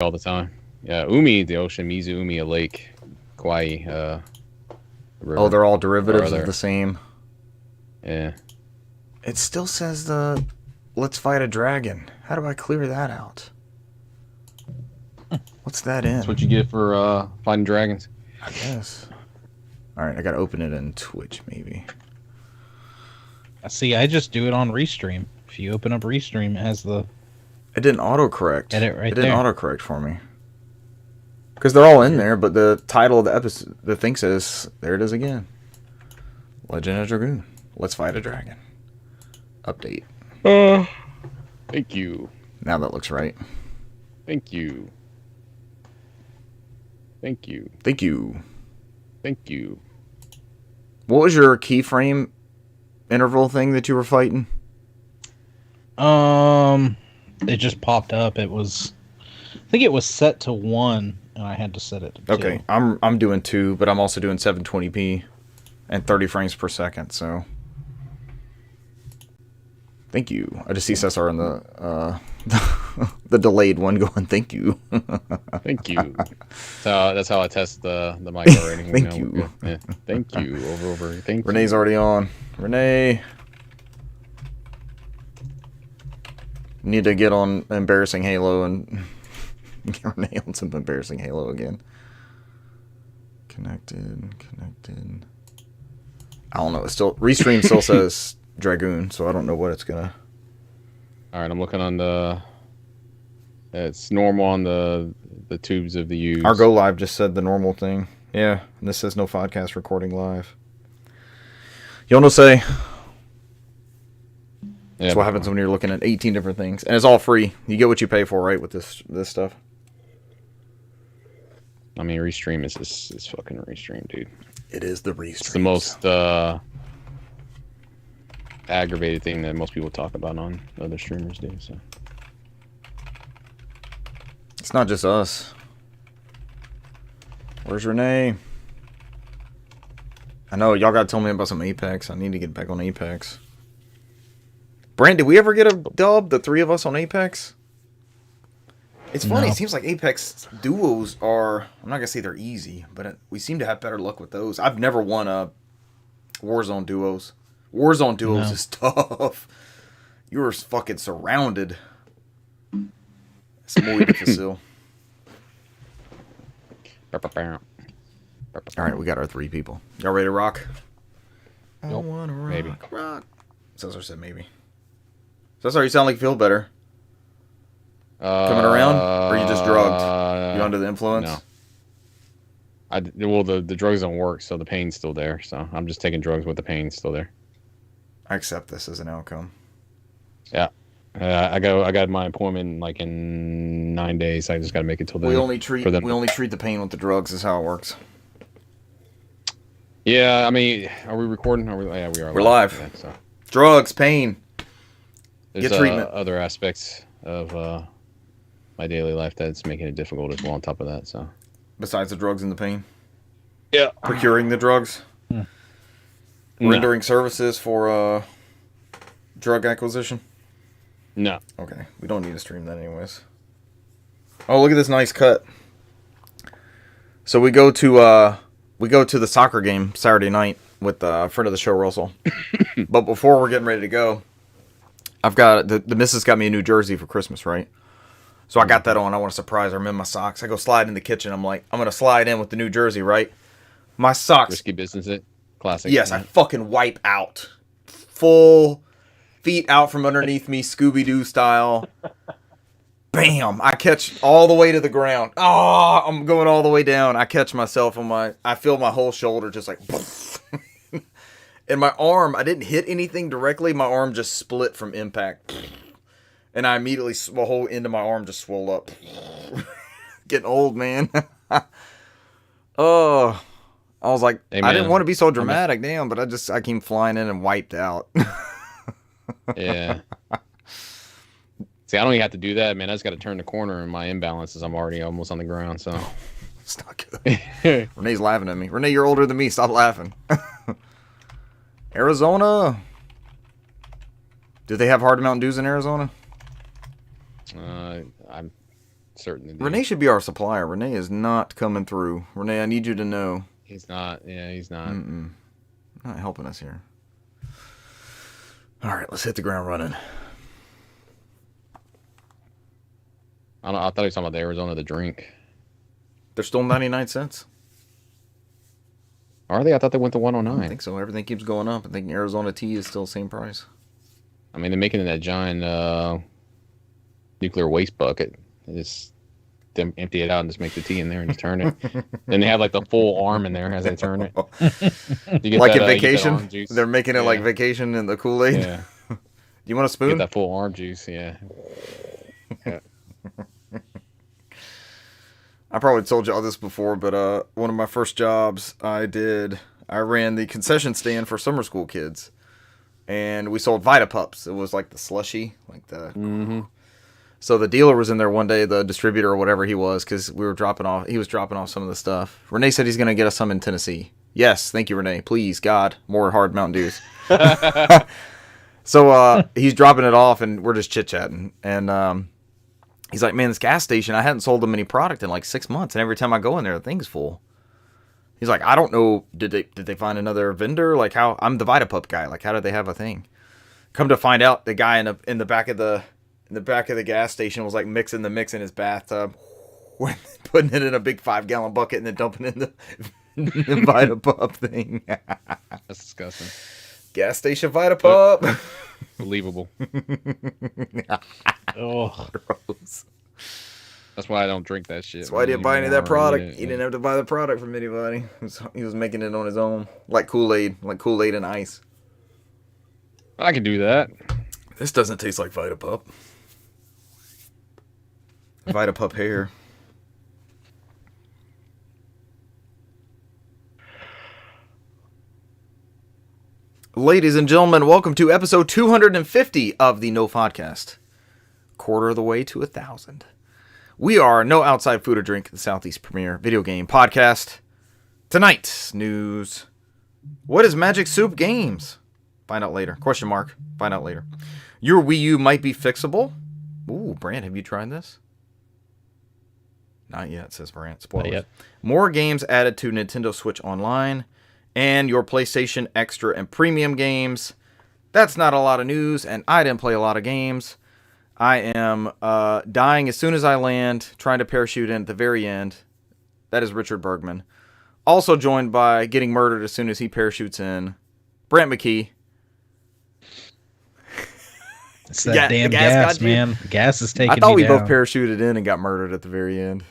all the time. Yeah, Umi, the ocean, Mizu, Umi, a lake, Kauai, river. Oh, they're all derivatives of the same. Yeah. It still says the let's fight a dragon. How do I clear that out? What's that in? That's what you get for fighting dragons. I guess. Alright, I gotta open it in Twitch, maybe. See, I just do it on Restream. If you open up Restream, it has the... It didn't autocorrect. Edit right It didn't there. autocorrect for me. Because they're all in there, but the title of the episode, the thing says, there it is again. Legend of Dragoon. Let's fight a dragon. Update. Thank you. Now that looks right. Thank you. Thank you. Thank you. Thank you. What was your keyframe interval thing that you were fighting? It just popped up. It was... I think it was set to 1, and I had to set it to 2. Okay, I'm doing 2, but I'm also doing 720p and 30 frames per second, so... Thank you. I just see Cesar in the the delayed one going, thank you. Thank you. That's how I test the mic rating. Thank you. Yeah. Thank you. Over. Thank you. Renee's already on. Renee. Need to get on Embarrassing Halo and get Renee on some Embarrassing Halo again. Connected. I don't know. It still Restream still says Dragoon, so I don't know what it's gonna. All right, I'm looking on the. It's normal on the tubes of the U's. Our Go Live just said the normal thing. Yeah, and this says NOFODcast recording live. You'll know say. That's what happens when you're looking at 18 different things, and it's all free. You get what you pay for, right? With this stuff. I mean, Restream is fucking Restream, dude. It is the Restream. It's the most aggravated thing that most people talk about on other streamers do. So it's not just us. Where's Renee? I know y'all gotta tell me about some Apex. I need to get back on Apex. Brand, did we ever get a dub? The 3 of us on Apex? It's funny. No. It seems like Apex duos are... I'm not gonna say they're easy, but we seem to have better luck with those. I've never won a Warzone duos. Warzone duos is tough. You were fucking surrounded. It's muy difícil. Alright, we got our 3 people. Y'all ready to rock? Nope, I wanna rock, maybe. rock. Cesar said maybe. Cesar, you sound like you feel better. Coming around? Or are you just drugged? You under the influence? No. Well, the drugs don't work, so the pain's still there. So I'm just taking drugs with the pain still there. I accept this as an outcome. Yeah. I got my appointment like in 9 days. I just got to make it till then. We only treat the pain with the drugs is how it works. Yeah, I mean, are we recording? Yeah, we are. We're live. Yeah, so. Drugs, pain. There's Get treatment. Other aspects of my daily life that's making it difficult as well on top of that. So Besides the drugs and the pain? Yeah. Procuring the drugs? Hmm. Rendering services for drug acquisition? No. Okay, we don't need to stream that anyways. Oh, look at this nice cut. So we go to the soccer game Saturday night with a friend of the show, Russell. But before we're getting ready to go, I've got the missus got me a new jersey for Christmas, right? So I got that on. I want to surprise her. I'm in my socks. I go slide in the kitchen. I'm like, I'm gonna slide in with the new jersey, right? My socks. Risky business, it classic. Yes, I fucking wipe out. Full feet out from underneath me, Scooby-Doo style. Bam! I catch all the way to the ground. Oh, I'm going all the way down. I catch myself on I feel my whole shoulder just like... And my arm, I didn't hit anything directly. My arm just split from impact. And I immediately, the whole end of my arm just swelled up. Getting old, man. Oh... I was like, hey, I didn't want to be so dramatic, damn, but I came flying in and wiped out. Yeah. See, I don't even have to do that, man. I just got to turn the corner and my imbalance is I'm already almost on the ground, so. It's not good. Renee's laughing at me. Renee, you're older than me. Stop laughing. Arizona. Do they have hard Mountain Dews in Arizona? I'm certain to do. Renee should be our supplier. Renee is not coming through. Renee, I need you to know. He's not. Yeah, he's not. Not helping us here. All right, let's hit the ground running. I thought he was talking about the Arizona the drink. They're still 99 cents. Are they? I thought they went to I 109. don't think so. Everything keeps going up. I think Arizona tea is still the same price. I mean, they're making it in that giant nuclear waste bucket. They just empty it out and just make the tea in there and just turn it. Then they have like the full arm in there as they turn it. You get Like that, a vacation? orange juice. They're making it like vacation in the Kool-Aid? Yeah. You want a spoon? Get that full arm juice, yeah. I probably told you all this before, but one of my first jobs I ran the concession stand for summer school kids. And we sold Vita Pups. It was like the slushy, like the... Mm-hmm. So the dealer was in there one day, the distributor or whatever he was, because he was dropping off some of the stuff. Renee said he's going to get us some in Tennessee. Yes, thank you, Renee. Please, God, more hard Mountain Dews. So he's dropping it off, and we're just chit-chatting. And he's like, man, this gas station, I hadn't sold them any product in like 6 months, and every time I go in there, the thing's full. He's like, I don't know, did they find another vendor? Like, how, I'm the Vita Pup guy. Like, how did they have a thing? Come to find out, the guy in the back of the gas station was like mixing the mix in his bathtub, putting it in a big 5-gallon bucket and then dumping it in the Vita Pup thing. That's disgusting. Gas station Vita Pup. Believable. Oh, Gross. That's why I don't drink that shit. That's why I didn't buy any of that product. He didn't have to buy the product from anybody. He was making it on his own, like Kool-Aid and ice. I can do that. This doesn't taste like Vita Pup. Vita Pup hair. Ladies and gentlemen, welcome to episode 250 of the NOFODcast. Quarter of the way to 1,000. We are No Outside Food or Drink, the Southeast premier video game podcast. Tonight's news. What is Magic Soup Games? Find out later. Question mark. Find out later. Your Wii U might be fixable. Ooh, Brant, have you tried this? Not yet, says Brant. Spoilers. Not yet. More games added to Nintendo Switch Online. And your PlayStation Extra and Premium games. That's not a lot of news, and I didn't play a lot of games. I am dying as soon as I land, trying to parachute in at the very end. That is Richard Bergman. Also joined by getting murdered as soon as he parachutes in, Brant McKee. it's that damn gas, man. The gas is taking me I thought we down. both parachuted in and got murdered at the very end.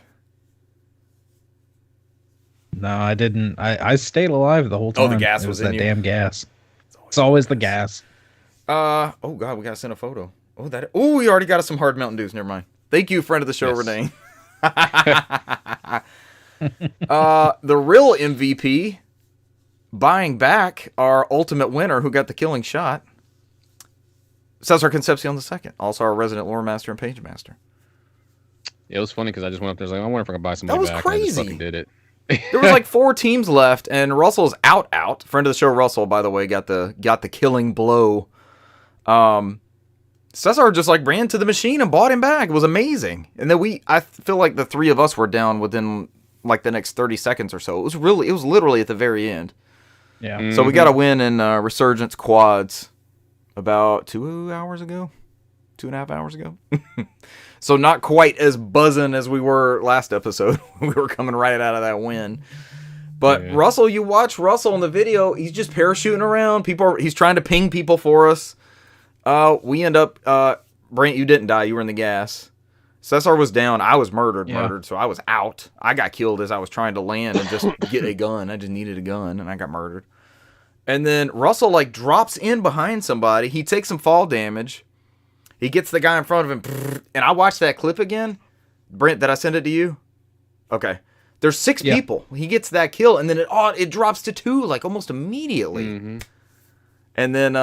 No, I didn't. I stayed alive the whole time. Oh, the gas it was was in that you? damn gas. It's always the gas. Oh God, we gotta send a photo. Oh, we already got us some hard Mountain Dews. Never mind. Thank you, friend of the show, Yes. Renee. The real MVP, buying back our ultimate winner who got the killing shot, Cesar Concepcion II, also our resident lore master and page master. Yeah, it was funny because I just went up there and was like, I wonder if I can buy somebody That was back. And I just crazy. fucking did it. There was like 4 teams left, and Russell's out. Friend of the show, Russell, by the way, got the killing blow. Cesar just like ran to the machine and bought him back. It was amazing. And then I feel like the 3 of us were down within like the next 30 seconds or so. It was literally at the very end. Yeah. So we got a win in Resurgence quads about 2 hours ago, 2.5 hours ago. So not quite as buzzing as we were last episode. We were coming right out of that win. But Yeah. Russell, you watch Russell in the video. He's just parachuting around. He's trying to ping people for us. We end up, Brant, you didn't die. You were in the gas. Cesar was down. I was murdered. So I was out. I got killed as I was trying to land and just get a gun. I just needed a gun, and I got murdered. And then Russell, like, drops in behind somebody. He takes some fall damage. He gets the guy in front of him. And I watched that clip again. Brent, did I send it to you? Okay. There's 6 people. He gets that kill, and then it drops to 2, like, almost immediately. Mm-hmm. And then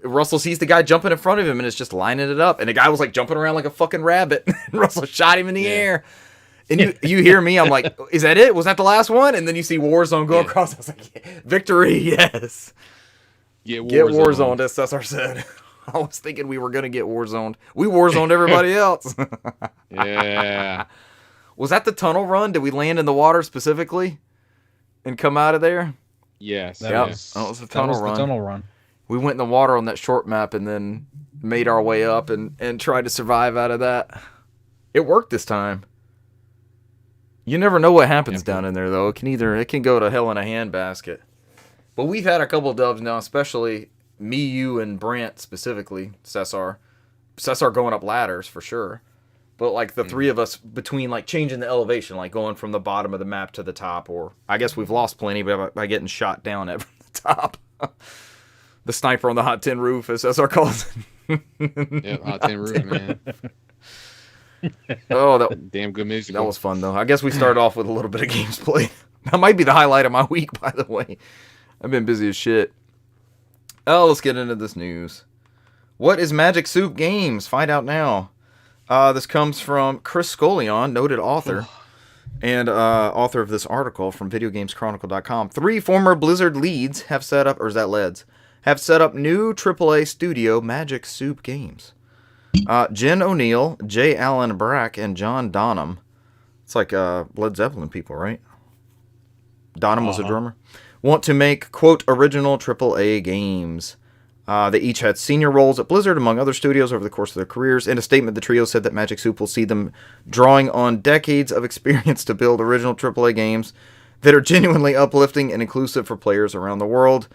Russell sees the guy jumping in front of him and is just lining it up. And the guy was like jumping around like a fucking rabbit. And Russell shot him in the air. And you hear me, I'm like, is that it? Was that the last one? And then you see Warzone go across. I was like, victory, yes. Get Get Warzone, as Cesar said. I was thinking we were going to get Warzoned. We Warzoned everybody else. Yeah. Was that the tunnel run? Did we land in the water specifically and come out of there? Yes. That Yep. was, That was the that tunnel was run. the tunnel run. We went in the water on that short map and then made our way up and tried to survive out of that. It worked this time. You never know what happens down in there, though. It can go to hell in a handbasket. But we've had a couple dubs now, especially me, you, and Brant specifically, Cesar. Cesar going up ladders for sure. But like the three of us between like changing the elevation, like going from the bottom of the map to the top, or I guess we've lost plenty by getting shot down at the top. The sniper on the hot tin roof, as Cesar calls it. Yep, hot tin roof, man. Oh, that Damn good music. was fun though. I guess we started off with a little bit of games played. That might be the highlight of my week, by the way. I've been busy as shit. Oh, let's get into this news. What is Magic Soup Games? Find out now. This comes from Chris Scolion, noted author, and author of this article from VideoGamesChronicle.com. 3 former Blizzard leads have set up, or is that leads? Have set up new AAA studio Magic Soup Games. Jen O'Neill, J. Allen Brack, and John Donham. It's like Led Zeppelin people, right? Donham was a drummer. Want to make, quote, original AAA games. They each had senior roles at Blizzard, among other studios, over the course of their careers. In a statement, the trio said that Magic Soup will see them drawing on decades of experience to build original AAA games that are genuinely uplifting and inclusive for players around the world.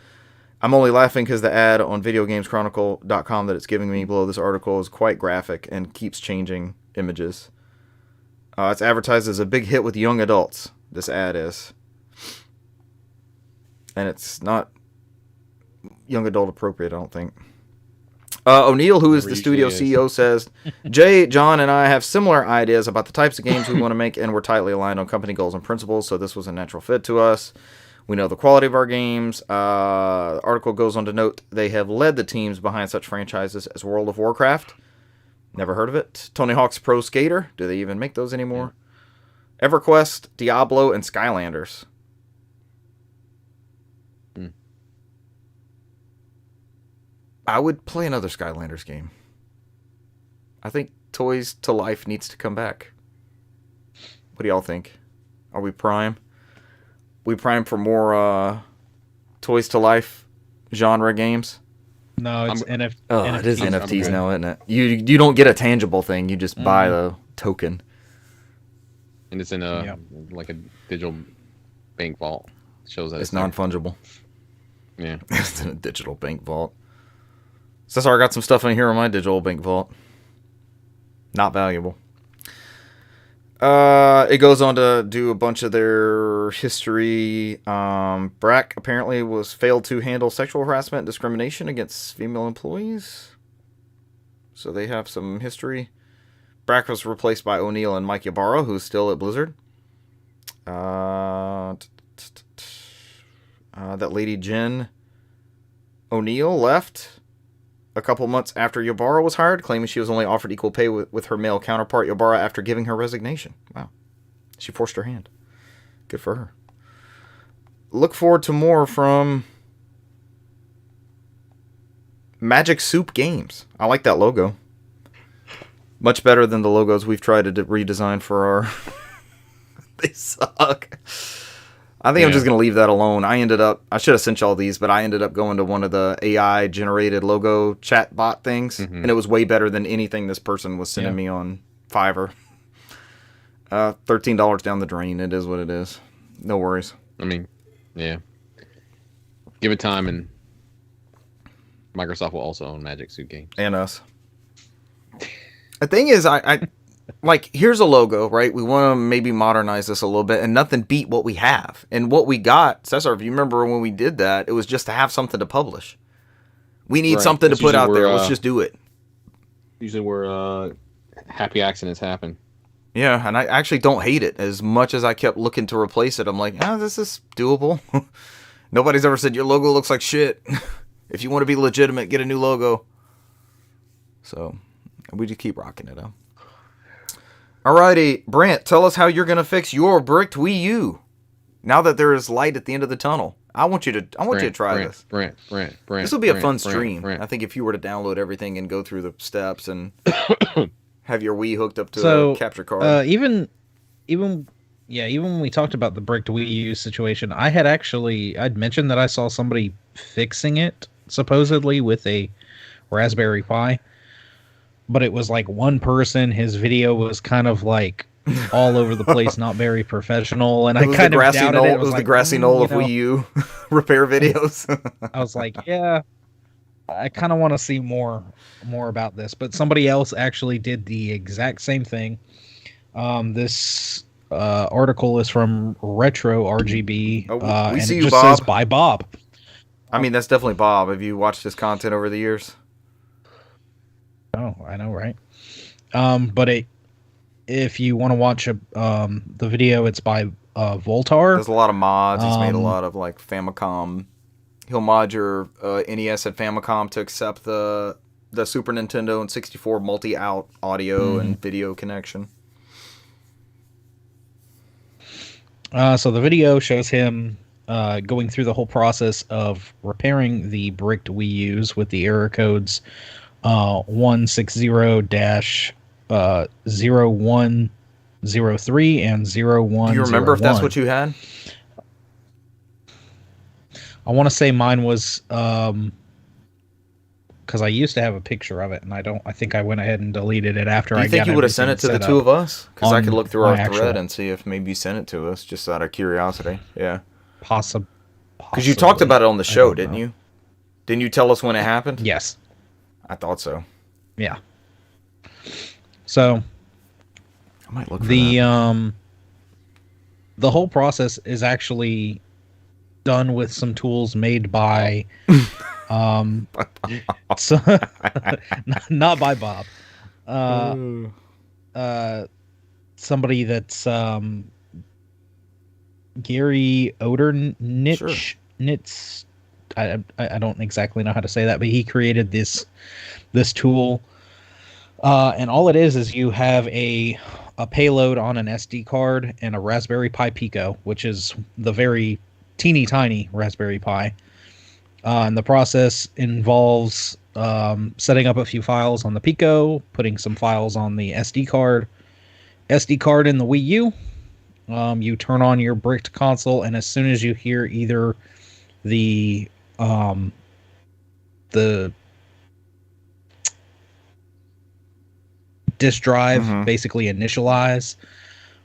I'm only laughing because the ad on VideoGamesChronicle.com that it's giving me below this article is quite graphic and keeps changing images. It's advertised as a big hit with young adults, this ad is. And it's not young adult appropriate, I don't think. O'Neill, who is the studio CEO, says, Jay, John, and I have similar ideas about the types of games we want to make, and we're tightly aligned on company goals and principles, so this was a natural fit to us. We know the quality of our games. The article goes on to note they have led the teams behind such franchises as World of Warcraft. Never heard of it. Tony Hawk's Pro Skater. Do they even make those anymore? EverQuest, Diablo, and Skylanders. I would play another Skylanders game. I think Toys to Life needs to come back. What do y'all think? Are we prime? We prime for more Toys to Life genre games? No, it's NFT. Oh, NFTs. it is NFTs now, isn't it? You don't get a tangible thing. You just buy the token. And it's in like a digital bank vault. Shows that It's non-fungible. Yeah. It's in a digital bank vault. So I got some stuff in here on my digital bank vault. Not valuable. It goes on to do a bunch of their history. Brack apparently failed to handle sexual harassment and discrimination against female employees. So they have some history. Brack was replaced by O'Neill and Mike Ybarra, who's still at Blizzard. That lady Jen O'Neill left a couple months after Ybarra was hired, claiming she was only offered equal pay with her male counterpart Ybarra after giving her resignation. Wow. She forced her hand. Good for her. Look forward to more from Magic Soup Games. I like that logo. Much better than the logos we've tried to redesign for our... They suck. I think I'm just going to leave that alone. I should have sent y'all these, but I ended up going to one of the AI generated logo chat bot things, and it was way better than anything this person was sending me on Fiverr. $13 down the drain. It is what it is. No worries. I mean, yeah. Give it time, and Microsoft will also own Magic Soup Games. And us. The thing is, I like, here's a logo, right? We want to maybe modernize this a little bit, and nothing beat what we have. And what we got, Cesar, if you remember when we did that, it was just to have something to publish. We need something to put out there. Let's just do it. Usually where happy accidents happen. Yeah, and I actually don't hate it. As much as I kept looking to replace it, I'm like, this is doable. Nobody's ever said, your logo looks like shit. If you want to be legitimate, get a new logo. So, we just keep rocking it, huh? Alrighty, Brant, tell us how you're going to fix your bricked Wii U now that there is light at the end of the tunnel. I want you to try this. Brent. This will be a fun stream. I think if you were to download everything and go through the steps and have your Wii hooked up to a capture card. Even when we talked about the bricked Wii U situation, I'd mentioned that I saw somebody fixing it supposedly with a Raspberry Pi, but it was like one person. His video was kind of like all over the place, not very professional, and I kind of doubted it. It was the grassy knoll of Wii U repair videos. I was like, yeah, I kind of want to see more about this, but somebody else actually did the exact same thing. This article is from Retro RGB, we see it you, just Bob. says by Bob. I mean, that's definitely Bob. Have you watched his content over the years? Oh, I know, right? But if you want to watch the video, it's by Voltar. There's a lot of mods. He's made a lot of like Famicom. He'll mod your NES and Famicom to accept the Super Nintendo and 64 multi-out audio and video connection. So the video shows him going through the whole process of repairing the bricked Wii U's with the error codes 160-0103 and 0101. Do you remember if that's what you had? I want to say mine was because I used to have a picture of it, and I think I went ahead and deleted it after I got it. Do you think you would have sent it to the two of us? Because I could look through our thread and see if maybe you sent it to us, just out of curiosity. Yeah. Possibly. Because you talked about it on the show, didn't you? Didn't you tell us when it happened? Yes. I thought so. Yeah. So I might look for that. The whole process is actually done with some tools made by so, not by Bob. Somebody that's Gary Odernich. Sure. I don't exactly know how to say that, but he created this tool, and all it is you have a payload on an SD card and a Raspberry Pi Pico, which is the very teeny tiny Raspberry Pi. And the process involves setting up a few files on the Pico, putting some files on the SD card in the Wii U. You turn on your bricked console, and as soon as you hear either the disk drive basically initialize,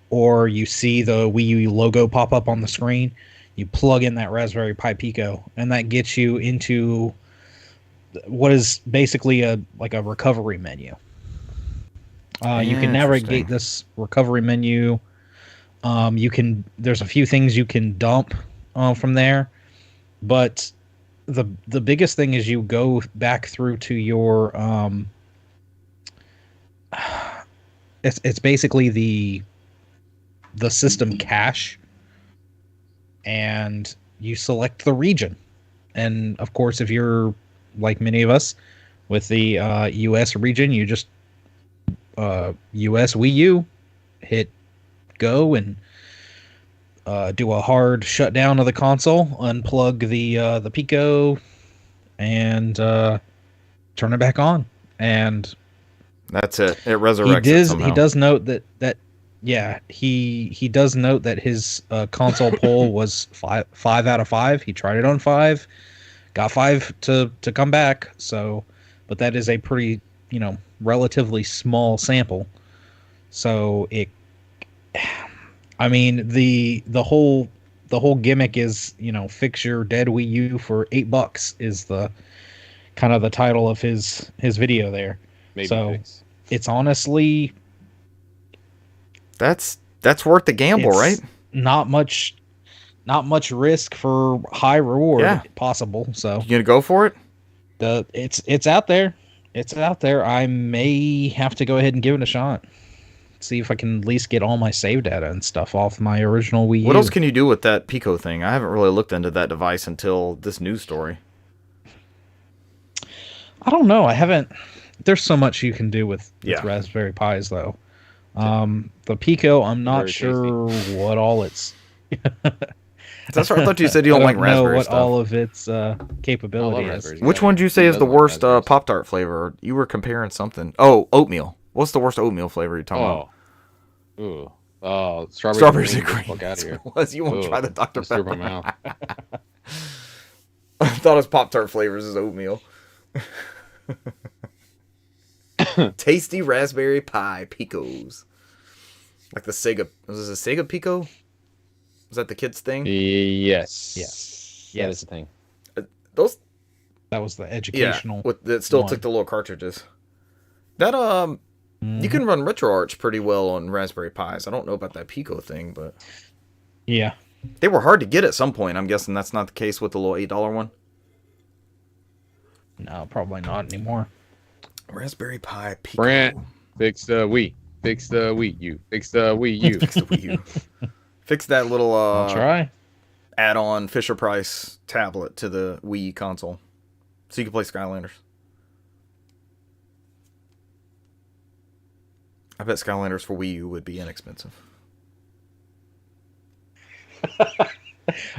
or you see the Wii U logo pop up on the screen, you plug in that Raspberry Pi Pico, and that gets you into what is basically a recovery menu. You can navigate this recovery menu. There's a few things you can dump from there, but the biggest thing is you go back through to your it's basically the system cache, and you select the region. And of course, if you're like many of us with the US region, you just US Wii U, hit go and do a hard shutdown of the console, unplug the Pico, and turn it back on. And that's it. It resurrects it somehow. He does note that yeah, he does note that his console poll was 5 out of 5. He tried it on 5, got 5 to come back. So, but that is a pretty, relatively small sample. So I mean, the whole gimmick is, fix your dead Wii U for $8 is the kind of the title of his video there. Maybe so fix. It's honestly, that's worth the gamble, right? Not much risk for high reward possible. So you gonna go for it? It's out there. It's out there. I may have to go ahead and give it a shot. See if I can at least get all my save data and stuff off my original Wii U. What else can you do with that Pico thing? I haven't really looked into that device until this news story. I don't know. I haven't. There's so much you can do with Raspberry Pis, though. The Pico, I'm not sure what all it's. That's right. I thought you said you don't like know raspberry what stuff. all of its I capability love is. raspberries. Which Yeah, one did you say he is the doesn't like worst raspberries. Pop-Tart flavor? You were comparing something. Oh, oatmeal. What's the worst oatmeal flavor you're talking about? Oh, ooh, oh, strawberries, Strawberries and and cream. cream. Get the fuck out of That's here. what it was. You won't Ugh, try the Dr. just threw my Pepper. mouth. I thought it was Pop-Tart flavors is oatmeal. Tasty raspberry pie picos. Like the Sega. Was this a Sega Pico? Was that the kids thing? Yes. Yes. That Yes. is the thing. Those. That was the Yeah. educational. That still one. took the little cartridges. That you can run RetroArch pretty well on Raspberry Pis. I don't know about that Pico thing, but Yeah. they were hard to get at some point. I'm guessing that's not the case with the little $8 one. No, probably not anymore. Raspberry Pi Pico. Brent, fix the Wii. Fix the Wii U. Fix the Wii U. Fix the Wii U. Fix that little I'll try. add-on Fisher-Price tablet to the Wii console, so you can play Skylanders. I bet Skylanders for Wii U would be inexpensive.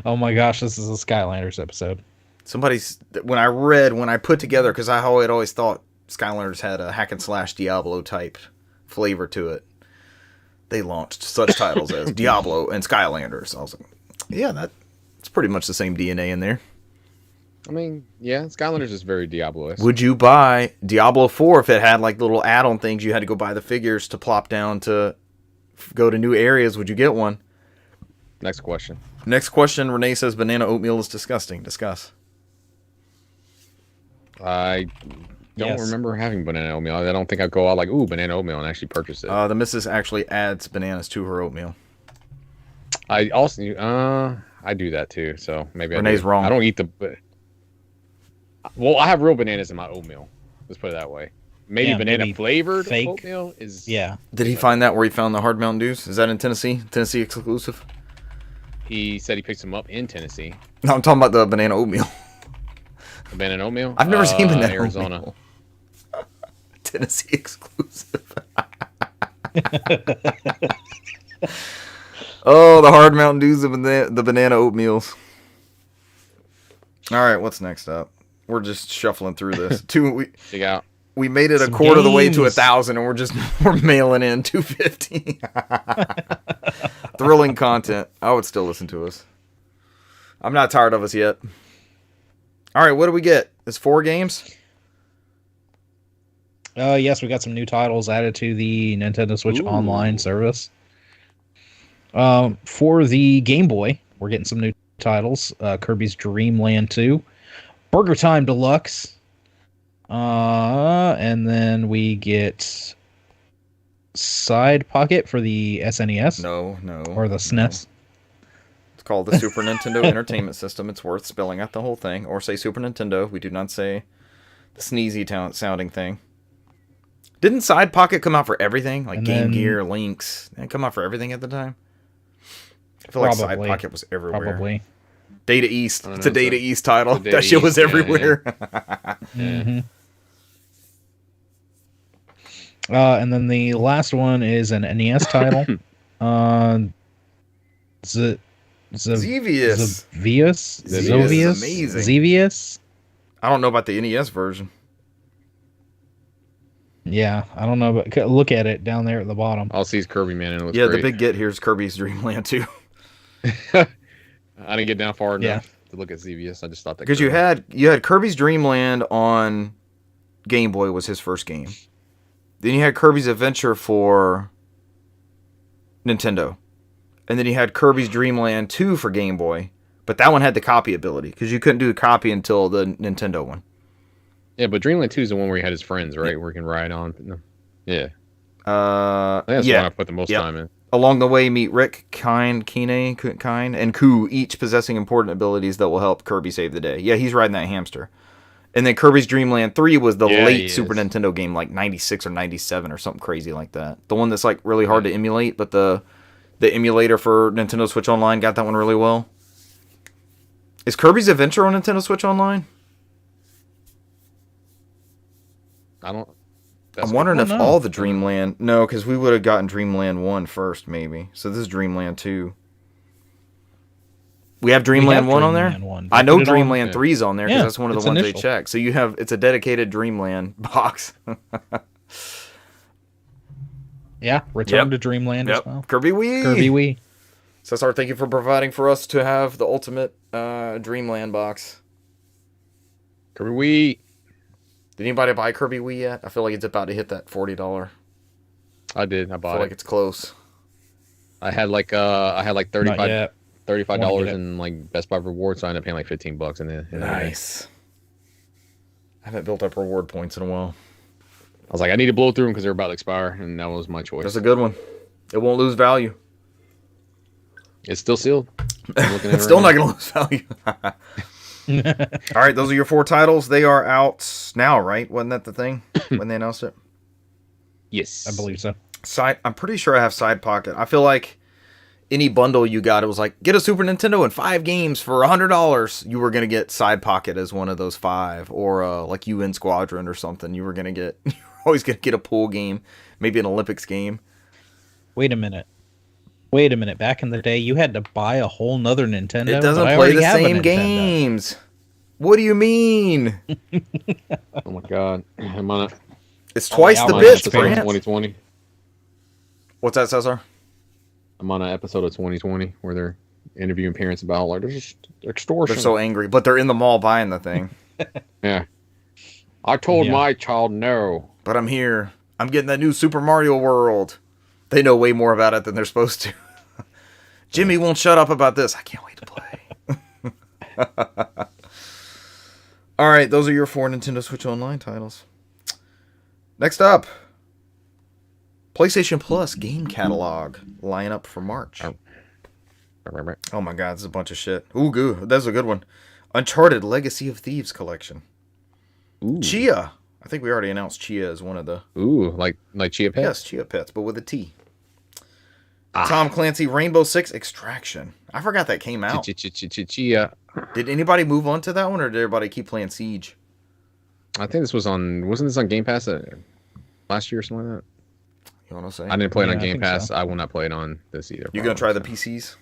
Oh my gosh, this is a Skylanders episode. When I put together, because I had always thought Skylanders had a hack and slash Diablo type flavor to it. They launched such titles as Diablo and Skylanders. I was like, yeah, that's pretty much the same DNA in there. I mean, yeah, Skylanders is very Diablo-esque. Would you buy Diablo 4 if it had like little add-on things you had to go buy the figures to plop down to go to new areas? Would you get one? Next question. Next question. Renee says banana oatmeal is disgusting. Discuss. I don't Yes. remember having banana oatmeal. I don't think I'd go out like, ooh, banana oatmeal and actually purchase it. The missus actually adds bananas to her oatmeal. I also, I do that too. So maybe Renee's I do. wrong. I don't eat well, I have real bananas in my oatmeal. Let's put it that way. Maybe Yeah, banana maybe flavored fake. oatmeal is. Yeah. Did he find that where he found the hard Mountain Dews? Is that in Tennessee? Tennessee exclusive? He said he picked some up in Tennessee. No, I'm talking about the banana oatmeal. The banana oatmeal. I've never seen banana Arizona. oatmeal. Tennessee exclusive. Oh, the hard Mountain Dews of the banana oatmeals. All right, what's next up? We're just shuffling through this. Dig out. We made it Some a quarter of the way to games. 1,000, and we're mailing in 250. Thrilling content. I would still listen to us. I'm not tired of us yet. All right, what do we get? It's 4 games. Yes, we got some new titles added to the Nintendo Switch Ooh. Online service. For the Game Boy, we're getting some new titles. Kirby's Dream Land 2, Burger Time Deluxe, and then we get Side Pocket for the SNES. No. Or the SNES. It's called the Super Nintendo Entertainment System. It's worth spelling out the whole thing. Or say Super Nintendo. We do not say the sneezy sounding thing. Didn't Side Pocket come out for everything? Like And Game then- Gear, Lynx. Didn't it come out for everything at the time? I feel like Side Probably. Pocket was everywhere. Probably. Data East. I don't It's a know, Data it's East title. Data That shit was East, yeah, everywhere. Mm-hmm. And then the last one is an NES title. Xevious. Xevious? Xevious is Xovious? amazing. Xevious? I don't know about the NES version. Yeah, I don't know, but look at it down there at the bottom. All sees Kirby Man and it looks Yeah, great. the big get here is Kirby's Dream Land 2. I didn't get down far Yeah. enough to look at CVS. I just thought that Because you had Kirby's Dream Land on Game Boy was his first game. Then you had Kirby's Adventure for Nintendo. And then you had Kirby's Dream Land 2 for Game Boy. But that one had the copy ability because you couldn't do a copy until the Nintendo one. Yeah, but Dreamland 2 is the one where he had his friends, right? Where he can ride on. Yeah. Uh, I think that's the yeah. one I put the most time in. Along the way, meet Rick, Kine, and Ku, each possessing important abilities that will help Kirby save the day. Yeah, he's riding that hamster. And then Kirby's Dream Land 3 was the Yeah, he late is. Super Nintendo game, like 96 or 97 or something crazy like that. The one that's like really hard to emulate, but the emulator for Nintendo Switch Online got that one really well. Is Kirby's Adventure on Nintendo Switch Online? I'm wondering if all the Dreamland... No, because we would have gotten Dreamland 1 first, maybe. So this is Dreamland 2. We have Dreamland 1 on there? Dreamland 1. I know Put it on- Dreamland 3 is on there because Yeah, that's one of it's the ones initial. they check. So it's a dedicated Dreamland box. Yeah, Return Yep. to Dreamland as well. Kirby Wii. Kirby Wii. Cesar, thank you for providing for us to have the ultimate Dreamland box. Kirby Wii. Did anybody buy Kirby Wii yet? I feel like it's about to hit that $40. I did. I I bought feel it. like it's close. I had like Not $35 yet. $35 Wanna get it. in like Best Buy rewards, so I ended up paying like $15 in it. Nice. I haven't built up reward points in a while. I was like, I need to blow through them because they're about to expire, and that was my choice. That's a good one. It won't lose value. It's still sealed. I'm looking at It's it still right not going to lose value. All right, those are your 4 titles. They are out now, right? Wasn't that the thing when they announced it? Yes, I believe so. I'm pretty sure I have Side Pocket. I feel like any bundle you got, it was like, get a Super Nintendo and 5 games for $100. You were going to get Side Pocket as one of those 5. Or like UN Squadron or something. You were going to get, you're always going to get a pool game. Maybe an Olympics game. Wait a minute. Back in the day, you had to buy a whole nother Nintendo. It doesn't but I play already the have a same Nintendo. games. What do you mean? Oh my god, I'm on a It's twice yeah, the I'm on bits, episode episode of Brant. 2020. What's that, Cesar? I'm on an episode of 2020 where they're interviewing parents about like there's extortion. They're so angry, but they're in the mall buying the thing. Yeah, I told Yeah. my child no. But I'm here. I'm getting that new Super Mario World. They know way more about it than they're supposed to. Jimmy won't shut up about this. I can't wait to play. All right, those are your 4 Nintendo Switch Online titles. Next up, PlayStation Plus game catalog lineup for March. Oh my god, this is a bunch of shit. Ooh, goo. That's a good one. Uncharted Legacy of Thieves collection. Ooh, Chia. I think we already announced Chia as one of the... ooh, like Chia Pet. Yes, Chia Pets, but with a T. Tom Clancy Rainbow Six Extraction. I forgot that came out. Chia. Did anybody move on to that one, or did everybody keep playing Siege? I think this was on. Wasn't this on Game Pass last year or something like that? You want to say? I didn't play it Yeah, on I Game think Pass. so. I will not play it on this either. You gonna try the probably, PCs?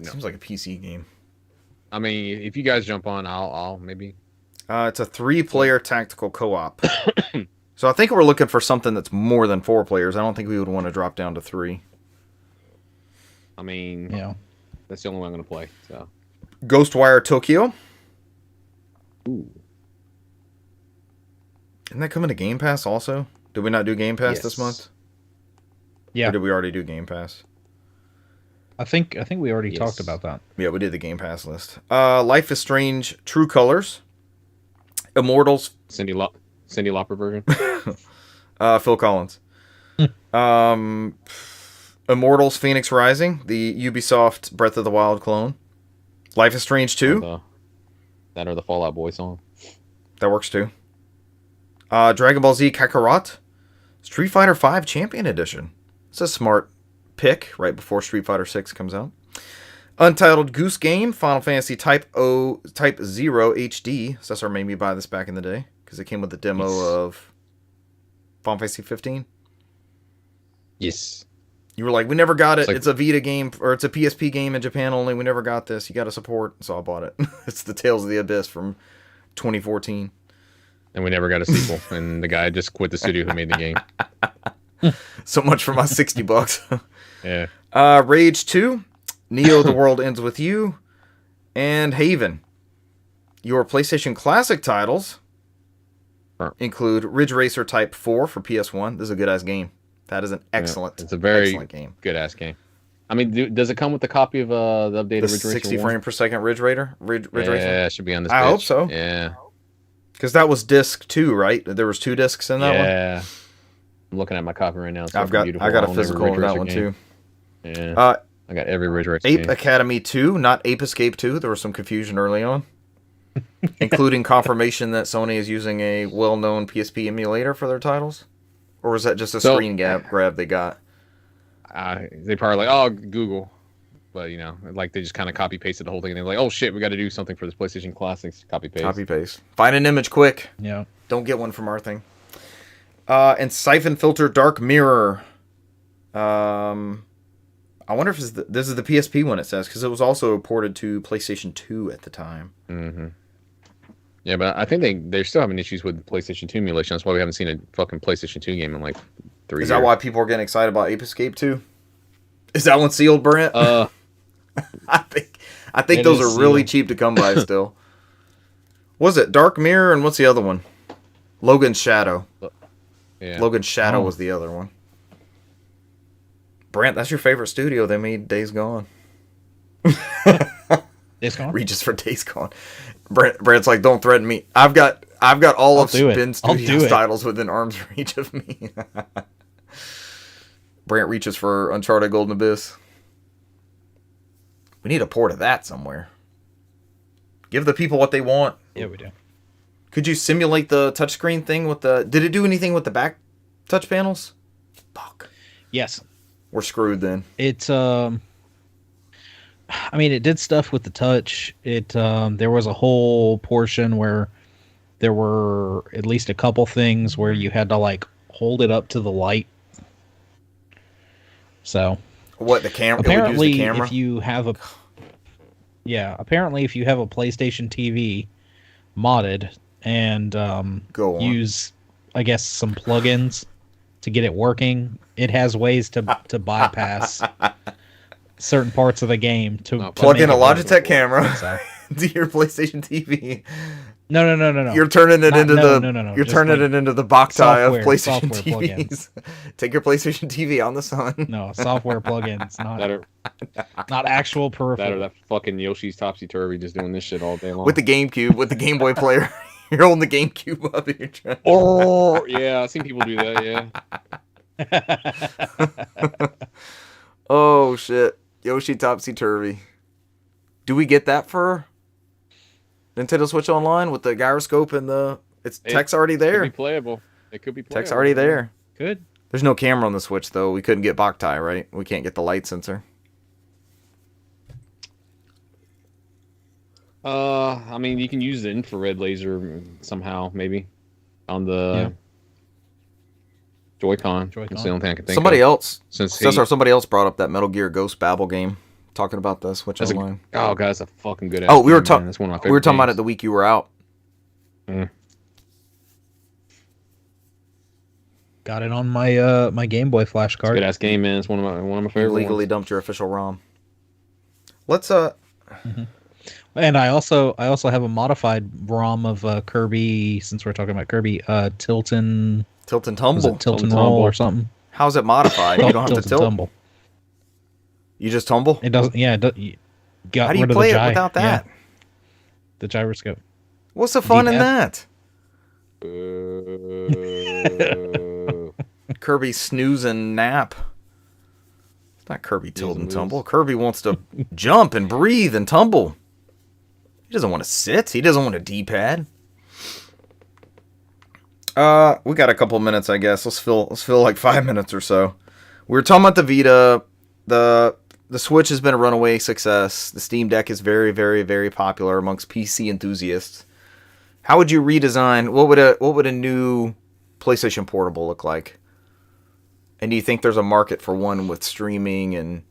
no. Seems like a PC game. I mean, if you guys jump on, I'll maybe. It's a 3-player tactical co-op. So I think we're looking for something that's more than 4 players. I don't think we would want to drop down to 3. I mean, Yeah. that's the only one I'm gonna play. So. Ghostwire Tokyo. Ooh. Isn't that coming to Game Pass also? Did we not do Game Pass this Yes. month? Yeah. Or did we already do Game Pass? I think we already Yes. talked about that. Yeah, we did the Game Pass list. Life is Strange True Colors. Immortals. Cindy Lauper version. Phil Collins. Immortals Phoenix Rising, the Ubisoft Breath of the Wild clone. Life is Strange 2. That or the Fallout Boy song. That works too. Dragon Ball Z Kakarot. Street Fighter V Champion Edition. It's a smart pick right before Street Fighter 6 comes out. Untitled Goose Game, Final Fantasy Type 0 HD. Cesar made me buy this back in the day because it came with the demo Yes. of Final Fantasy 15. Yes. You were like, we never got it. It's like- It's a Vita game, or it's a PSP game in Japan only. We never got this. You got to support. So I bought it. It's the Tales of the Abyss from 2014. And we never got a sequel. And the guy just quit the studio who made the game. So much for my $60. Yeah. Rage 2, Neo The World Ends With You, and Haven. Your PlayStation Classic titles include Ridge Racer Type 4 for PS1. This is a good-ass game. That is an excellent, It's a very excellent game. good ass game. I mean, does it come with the copy of the updated The Ridge Racer 60 1? frame per second Ridge Racer? Ridge Yeah, Racer? it should be on this. I hope bitch. so. Yeah. Because that was disc 2, right? There was 2 discs in that one? Yeah. I'm looking at my copy right now. It's I fucking got a beautiful. physical Ridge of that Racer one game. too. Yeah. I got every Ridge Racer Ape game. Academy 2, not Ape Escape 2. There was some confusion early on. Including confirmation that Sony is using a well-known PSP emulator for their titles? Or was that just a screen grab they got? They probably like, oh, Google. But, you know, like they just kind of copy pasted the whole thing. And they're like, oh, shit, we got to do something for this PlayStation Classics. Copy paste. Copy paste. Find an image quick. Yeah. Don't get one from our thing. And Siphon Filter Dark Mirror. I I wonder if this is the PSP one, it says, because it was also ported to PlayStation 2 at the time. Mm-hmm. Yeah, but I think they're still having issues with PlayStation 2 emulation. That's why we haven't seen a fucking PlayStation 2 game in like 3 years. Is that why people are getting excited about Ape Escape 2? Is that one sealed, Brent? I think those are really cheap to come by still. Was it Dark Mirror and what's the other one? Logan's Shadow. Yeah. Logan's Shadow was the other one. Brent, that's your favorite studio. They made Days Gone. Days Gone? Reaches for Days Gone. Brent's like, don't threaten me. I've got all of Spin Studios titles within arm's reach of me. Brent reaches for Uncharted Golden Abyss. We need a port of that somewhere. Give the people what they want. Yeah, we do. Could you simulate the touchscreen thing with the... Did it do anything with the back touch panels? Fuck. Yes. We're screwed then. It's I mean, it did stuff with the touch. There was a whole portion where there were at least a couple things where you had to like hold it up to the light. So what, the camera? Apparently, the camera? if you have a PlayStation TV modded and use, I guess, some plugins to get it working, it has ways to bypass certain parts of the game to plug in a Logitech camera to your PlayStation TV. No. You're turning it into You're turning it into the Boktai of PlayStation TVs. Take your PlayStation TV on the sun. No, software plugins, not actual peripherals. That fucking Yoshi's Topsy Turvy just doing this shit all day long. With the GameCube, with the Game Boy player. You're holding the GameCube up and you're trying. Oh, yeah, I've seen people do that, yeah. Oh, shit. Yoshi Topsy Turvy. Do we get that for Nintendo Switch Online with the gyroscope and the... Tech's already there. It could be playable. Tech's already there. Good. There's no camera on the Switch, though. We couldn't get Boktai, right? We can't get the light sensor. I mean, you can use the infrared laser somehow, maybe, on the Joy-Con. That's the only thing I can think somebody of. Somebody else brought up that Metal Gear Ghost Babel game, talking about the Switch Online. Oh, God, that's a fucking good. We were talking. That's one of my favorite. We were talking about it the week you were out. Got it on my my Game Boy flash card. Good ass game, man. It's one of my favorite. You legally dumped your official ROM. Let's And I also have a modified ROM of Kirby. Since we're talking about Kirby, Tilt and Tumble, Tilt and Roll or something. How's it modified? You don't have to tilt. Tumble. You just tumble. It doesn't. Yeah. How do you play it without that? Yeah. The gyroscope. What's the fun in that? Kirby snooze and nap. It's not Kirby tilt and tumble. Kirby wants to jump and breathe and tumble. He doesn't want to sit. He doesn't want a D-pad. We got a couple minutes, I guess. Let's fill like 5 minutes or so. We were talking about the Vita. The Switch has been a runaway success. The Steam Deck is very, very, very popular amongst PC enthusiasts. How would you redesign? What would a new PlayStation Portable look like? And do you think there's a market for one with streaming and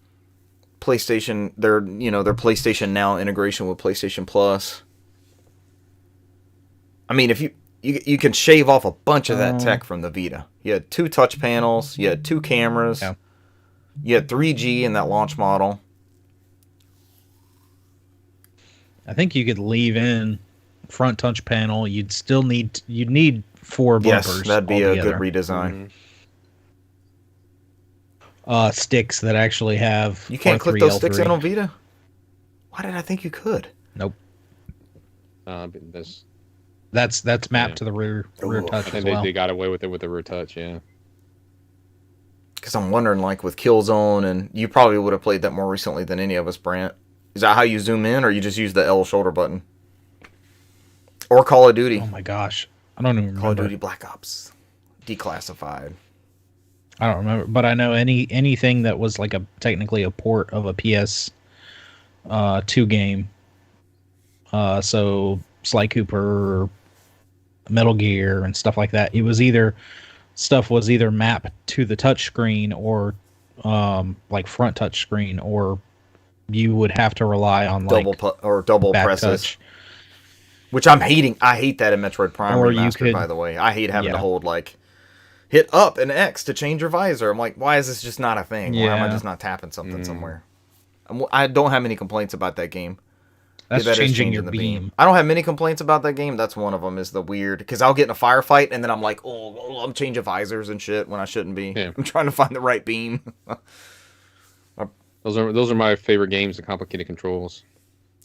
PlayStation, their PlayStation Now integration with PlayStation Plus? I mean, if you can shave off a bunch of that tech from the Vita. You had 2 touch panels, you had 2 cameras, you had 3G in that launch model. I think you could leave in front touch panel. You'd need 4 bumpers. Yes, that'd be altogether. A good redesign. Sticks that actually have. You can't click those sticks in on Vita? Why did I think you could? Nope. That's mapped to the rear touch. I think they got away with it with the rear touch, yeah. Because I'm wondering, like with Killzone, and you probably would have played that more recently than any of us, Brant. Is that how you zoom in, or you just use the L shoulder button? Or Call of Duty? Oh my gosh, I don't even remember. Call of Duty Black Ops, Declassified. I don't remember, but I know anything that was like technically a port of a PS2 game. So Sly Cooper, Metal Gear, and stuff like that. Stuff was either mapped to the touchscreen or like front touch screen, or you would have to rely on like double back presses. touch. Which I'm hating. I hate that in Metroid Prime Or you Remastered, could- by the way. I hate having to yeah. hold, like, hit up and X to change your visor. I'm like, why is this just not a thing? Why am I Yeah. just not tapping something somewhere? I don't have many complaints about that game. That's That is changing your the beam. I don't have many complaints about that game. That's one of them, is the weird... Because I'll get in a firefight, and then I'm like, oh, I'm changing visors and shit when I shouldn't be. Yeah. I'm trying to find the right beam. Those are my favorite games, the complicated controls.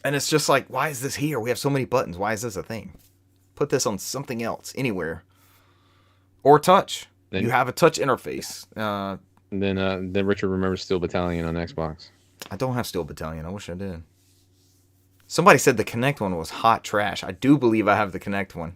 And it's just like, why is this here? We have so many buttons. Why is this a thing? Put this on something else, anywhere. Or touch. Then- You have a touch interface. And then Richard remembers Steel Battalion on Xbox. I don't have Steel Battalion. I wish I did. Somebody said the Kinect one was hot trash. I do believe I have the Kinect one.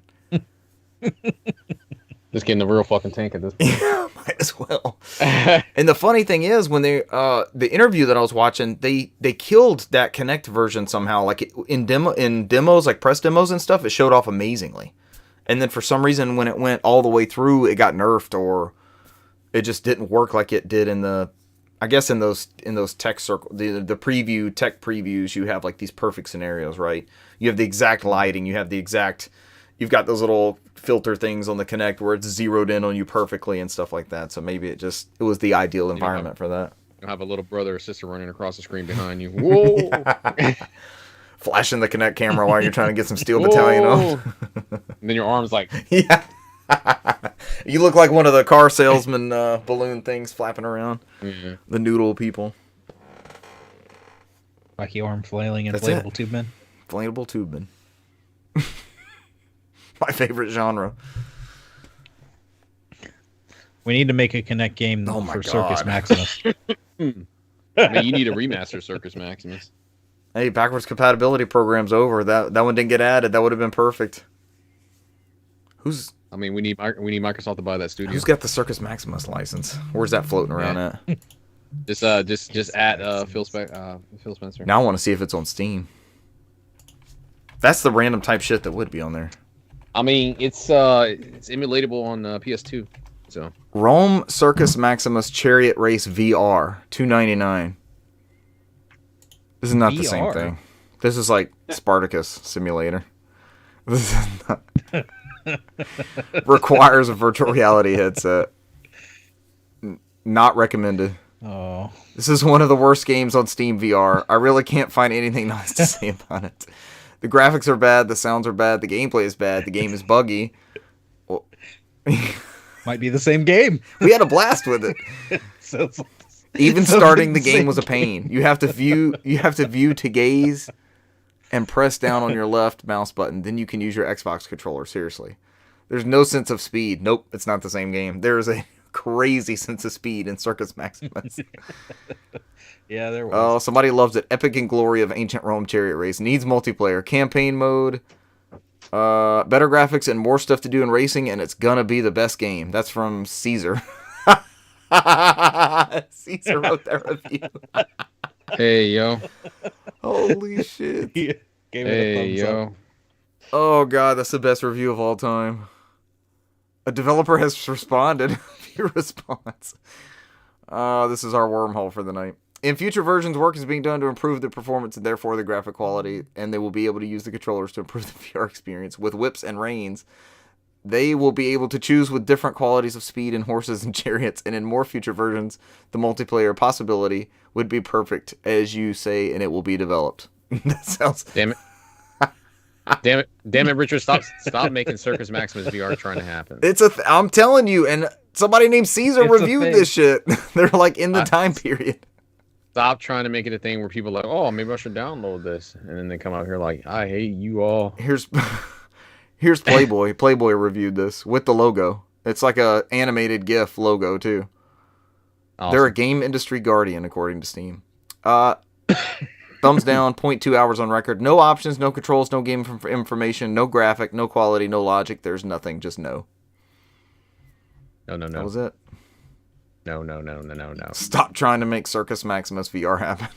Just getting the real fucking tank at this point. Yeah, might as well. And the funny thing is, when they the interview that I was watching, they killed that Kinect version somehow. Like in demos, like press demos and stuff, it showed off amazingly. And then for some reason, when it went all the way through, it got nerfed, or it just didn't work like it did in the... I guess in those tech circle, the preview tech previews, you have like these perfect scenarios, right? You have the exact lighting, you've got those little filter things on the Kinect where it's zeroed in on you perfectly and stuff like that. So maybe it was the ideal environment for that. You'll have a little brother or sister running across the screen behind you. Whoa! Flashing the Kinect camera while you're trying to get some Steel Battalion on. And then your arm's like, Yeah. You look like one of the car salesman balloon things flapping around. mm-hmm. The noodle people. Wacky arm flailing That's inflatable it. tube man. Inflatable tube. My favorite genre. We need to make a Kinect game Oh my for Circus God. Maximus. Man, you need a remaster Circus Maximus. Hey, backwards compatibility program's over. That one didn't get added. That would have been perfect. Who's We need Microsoft to buy that studio. got the Circus Maximus license? Where's that floating around at? Just at Phil Spencer. Now I want to see if it's on Steam. That's the random type shit that would be on there. It's emulatable on PS2. So Rome Circus Maximus Chariot Race VR, $2.99. This is not the same VR? thing. This is like Spartacus Simulator. This is not... Requires a virtual reality headset. Not recommended. Oh, This is one of the worst games on Steam VR. I really can't find anything nice to say about it. The graphics are bad, the sounds are bad, the gameplay is bad, the game is buggy. Well, might be the same game. we had a blast with it. So Even So starting the it's the game same was a pain. You have to view to gaze and press down on your left mouse button. Then you can use your Xbox controller. Seriously. There's no sense of speed. Nope, it's not the same game. There is a crazy sense of speed in Circus Maximus. yeah, there was. Oh, somebody loves it. Epic and glory of ancient Rome chariot race. Needs multiplayer. Campaign mode. Better graphics and more stuff to do in racing, and it's gonna be the best game. That's from Caesar. Caesar wrote that review. hey yo, Holy shit. Gave it a hey thumbs yo. up. Oh god, that's the best review of all time. A developer has responded. View response. This is our wormhole for the night. In future versions, work is being done to improve the performance and therefore the graphic quality, and they will be able to use the controllers to improve the VR experience. With whips and reins, they will be able to choose with different qualities of speed in horses and chariots, and in more future versions, the multiplayer possibility would be perfect, as you say, and it will be developed. That sounds... Damn it. Damn it, Richard! Stop making Circus Maximus VR trying to happen. I'm telling you, and somebody named Caesar It's a reviewed thing. this shit. They're like in the time period. Stop trying to make it a thing where people are like, oh, maybe I should download this, and then they come out here like, I hate you all. Here's Playboy. Playboy reviewed this with the logo. It's like a animated GIF logo too. Awesome. They're a game industry guardian, according to Steam. Thumbs down. 0.2 hours on record. No options, no controls, no game information, no graphic, no quality, no logic. There's nothing. Just no. No. That was it. No. Stop trying to make Circus Maximus VR happen.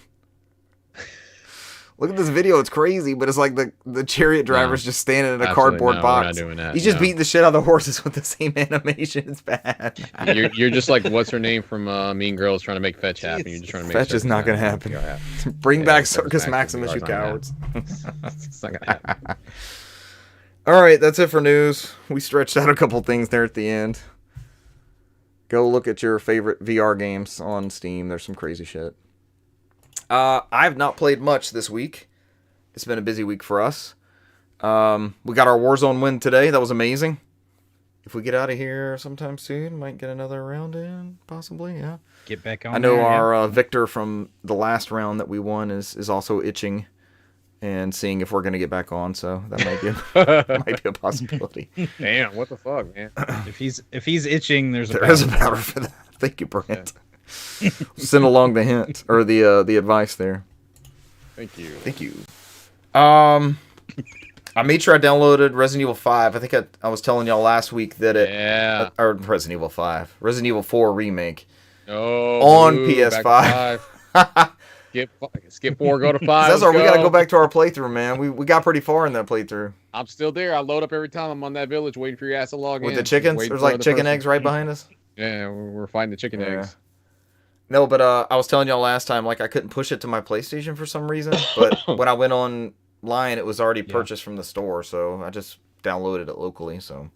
look at this video. It's crazy, but it's like the chariot driver's just standing in a cardboard no, box. We're not doing that. He's just beating the shit out of the horses with the same animation. It's bad. You're just like, what's her name from Mean Girls trying to make Fetch happen. You're just trying to make Fetch is not going to happen. Bring back Circus Maximus, you cowards. It's not going to happen. All right, that's it for news. We stretched out a couple things there at the end. Go look at your favorite VR games on Steam. There's some crazy shit. I've not played much this week. It's been a busy week for us. We got our Warzone win today. That was amazing. If we get out of here sometime soon, might get another round in, possibly. Yeah. Get back on. I know our Victor from the last round that we won is also itching and seeing if we're going to get back on. So that might be a possibility. Damn, what the fuck, man? If he's itching, there's a powder for that. Thank you, Brent. Yeah. Send along the hint or the advice there. Thank you. Thank you. I made sure I downloaded Resident Evil 5. I think I was telling y'all last week that or Resident Evil 5, Resident Evil 4 remake. On PS5. Skip 4, go to 5. Cesar, we gotta go back to our playthrough, man. We got pretty far in that playthrough. I'm still there. I load up every time I'm on that village, waiting for your ass to log in. With the chickens? There's like chicken eggs right behind us. Yeah, we're fighting the chicken eggs. No, but I was telling y'all last time, like I couldn't push it to my PlayStation for some reason. But when I went online, it was already purchased from the store, so I just downloaded it locally. So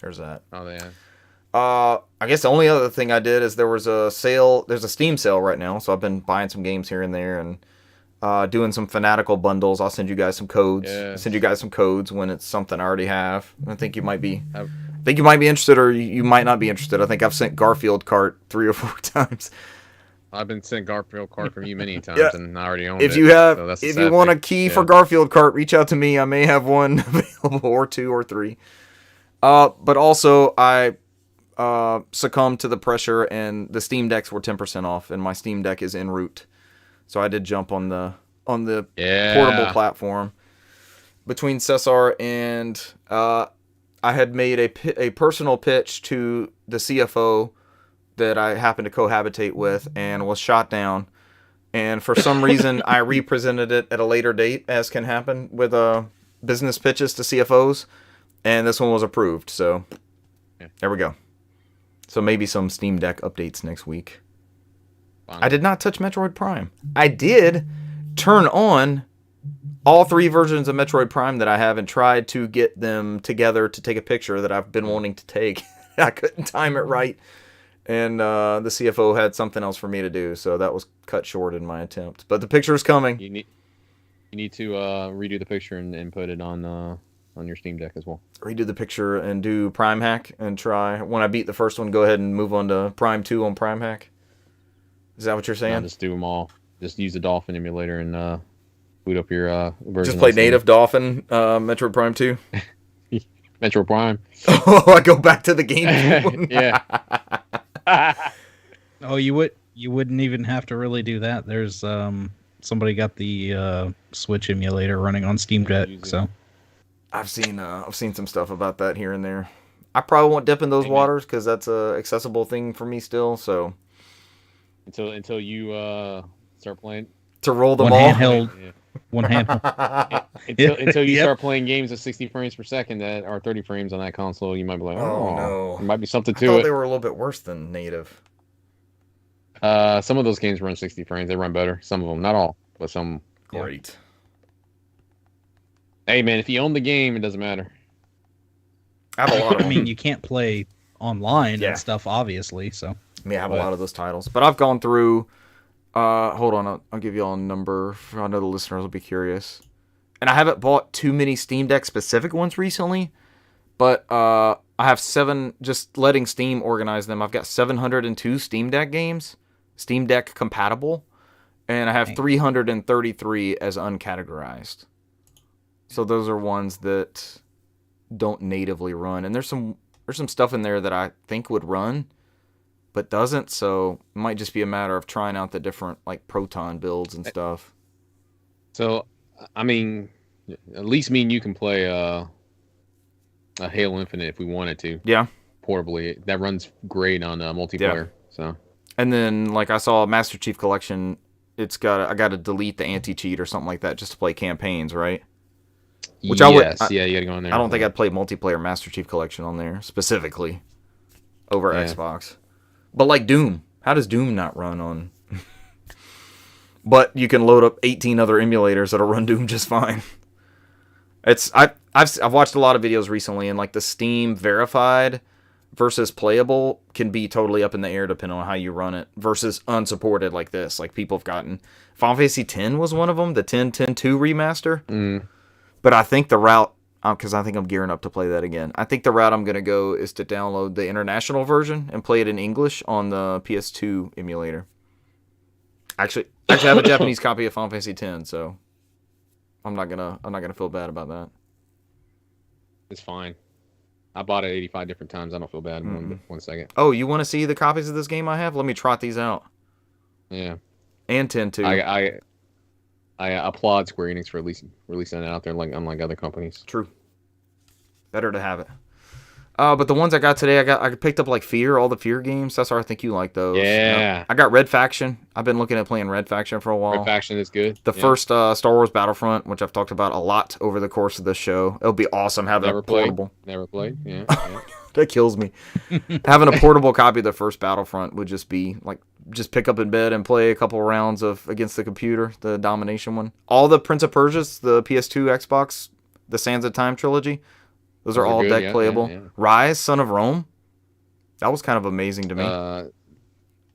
there's that. Oh yeah. I guess the only other thing I did is there was a sale. There's a Steam sale right now, so I've been buying some games here and there and doing some Fanatical bundles. I'll send you guys some codes. Yes. Send you guys some codes when it's something I already have. I think you might be interested, or you might not be interested. I think I've sent Garfield cart 3 or 4 times. I've been sent Garfield cart from you many times, and I already own it. If you want a key for Garfield cart, reach out to me. I may have one available, or 2 or 3. But also I succumbed to the pressure, and the Steam Decks were 10% off, and my Steam Deck is en route. So I did jump on the portable platform. Between Cesar and I had made a personal pitch to the CFO that I happened to cohabitate with and was shot down. And for some reason, I represented it at a later date, as can happen with business pitches to CFOs. And this one was approved. So there we go. So maybe some Steam Deck updates next week. Fine. I did not touch Metroid Prime. I did turn on all 3 versions of Metroid Prime that I have and tried to get them together to take a picture that I've been wanting to take. I couldn't time it right. And the CFO had something else for me to do, so that was cut short in my attempt. But the picture is coming. You need to redo the picture and put it on your Steam Deck as well. Redo the picture and do Prime Hack and try. When I beat the first one, go ahead and move on to Prime 2 on Prime Hack. Is that what you're saying? No, just do them all. Just use the Dolphin emulator and boot up your version. Just play native Dolphin, Metroid Prime 2? Metro Prime. Oh, I go back to the game. Yeah. Oh, you wouldn't even have to really do that. There's somebody got the Switch emulator running on Steam Deck, so I've seen some stuff about that here and there. I probably won't dip in those waters because that's a accessible thing for me still. So until you start playing to roll them one all. Handheld, yeah. One handheld. Until you start playing games at 60 frames per second that are 30 frames on that console, you might be like, oh no, there might be something to it. I thought they were a little bit worse than native. Some of those games run 60 frames. They run better. Some of them, not all, but some. Great. Yeah. Hey man, if you own the game, it doesn't matter. I have a lot of them. I mean, you can't play online and stuff, obviously. So I have a lot of those titles, but I've gone through. Hold on, I'll give you all a number. I know the listeners will be curious. And I haven't bought too many Steam Deck specific ones recently, but I have 7. Just letting Steam organize them. I've got 702 Steam Deck games, Steam Deck compatible, and I have 333 as uncategorized. So those are ones that don't natively run, and there's some stuff in there that I think would run, but doesn't. So it might just be a matter of trying out the different like Proton builds and stuff. So I mean, at least me and you can play a Halo Infinite if we wanted to. Yeah, portably. That runs great on multiplayer. So. And then like I saw Master Chief Collection I got to delete the anti-cheat or something like that just to play campaigns, right? Which yeah, you gotta go in there. I don't think I'd play multiplayer Master Chief Collection on there specifically over Xbox. But like Doom, how does Doom not run on? But you can load up 18 other emulators that'll run Doom just fine. I've watched a lot of videos recently, and like the Steam verified versus playable can be totally up in the air depending on how you run it versus unsupported like this. Like people have gotten Final Fantasy X was one of them, the 10-10-2 remaster. But I think the route, because I think I'm gearing up to play that again. I think the route I'm going to go is to download the international version and play it in English on the PS2 emulator. Actually, I have a Japanese copy of Final Fantasy X, so I'm not gonna feel bad about that. It's fine. I bought it 85 different times. I don't feel bad. One second. Oh, you want to see the copies of this game I have? Let me trot these out. Yeah. And 10 too. I applaud Square Enix for releasing it out there, unlike other companies. True. Better to have it. But the ones I got today, I picked up like Fear, all the Fear games. That's why I think you like those. Yeah. I got Red Faction. I've been looking at playing Red Faction for a while. Red Faction is good. The first Star Wars Battlefront, which I've talked about a lot over the course of this show. It'll be awesome having a portable. Never played. Yeah. That kills me. Having a portable copy of the first Battlefront would just be like, just pick up in bed and play a couple rounds of against the computer, the Domination one. All the Prince of Persia's, the PS2, Xbox, the Sands of Time trilogy. Those are all good, deck playable. Yeah. Rise, Son of Rome. That was kind of amazing to me.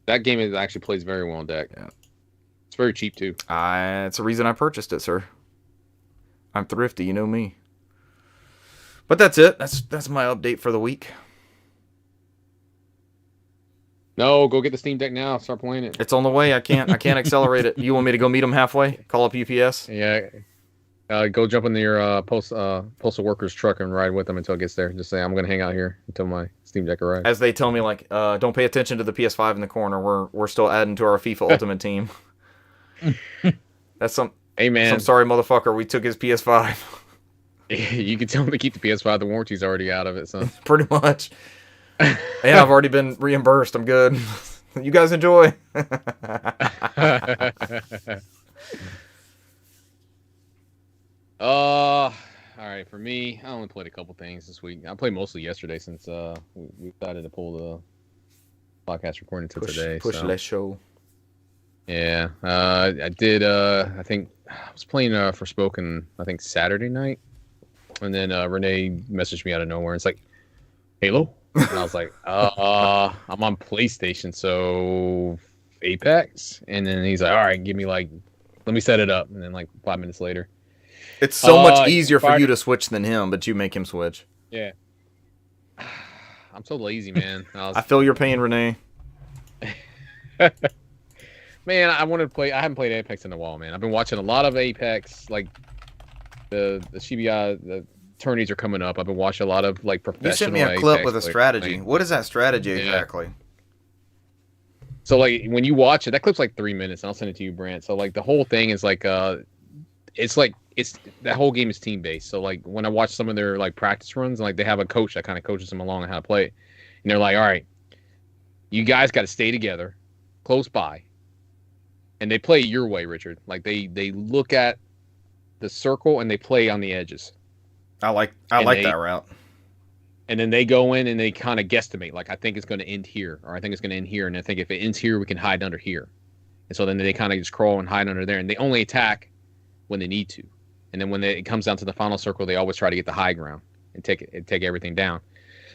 That game actually plays very well on deck. Yeah. It's very cheap too. It's the reason I purchased it, sir. I'm thrifty, you know me. But that's it. That's my update for the week. No, go get the Steam Deck now. Start playing it. It's on the way. I can't accelerate it. You want me to go meet them halfway? Call up UPS? Yeah. Go jump in your postal worker's truck and ride with them until it gets there. Just say, I'm going to hang out here until my Steam Deck arrives. As they tell me, like, don't pay attention to the PS5 in the corner. We're still adding to our FIFA Ultimate Team. That's some sorry motherfucker. We took his PS5. You can tell him to keep the PS5. The warranty's already out of it, so. Pretty much. And I've already been reimbursed. I'm good. You guys enjoy. All right, for me, I only played a couple things this week. I played mostly yesterday since we decided to pull the podcast recording to today. Push less show. Yeah, I did. I think I was playing Forspoken. I think Saturday night, and then Renee messaged me out of nowhere. And it's like, Halo, and I was like, I'm on PlayStation, so Apex. And then he's like, all right, let me set it up. And then like 5 minutes later. It's so much easier for you to switch than him, but you make him switch. Yeah. I'm so lazy, man. I feel your pain, Renee. Man, I wanted to play. I haven't played Apex in a while, man. I've been watching a lot of Apex. Like the Shibuya, the tourneys are coming up. I've been watching a lot of like professional. You sent me a Apex clip with a strategy. players. What is that strategy exactly? So like when you watch it, that clip's like 3 minutes, and I'll send it to you, Brant. So like the whole thing is like it's that whole game is team based. So like when I watch some of their like practice runs, like they have a coach that kind of coaches them along on how to play it, and they're like, all right, you guys got to stay together, close by. And they play your way, Richard. Like they look at the circle and they play on the edges. I like that route. And then they go in and they kind of guesstimate. Like I think it's going to end here, or I think it's going to end here, and I think if it ends here, we can hide under here. And so then they kind of just crawl and hide under there, and they only attack when they need to. And then when it comes down to the final circle, they always try to get the high ground and take everything down.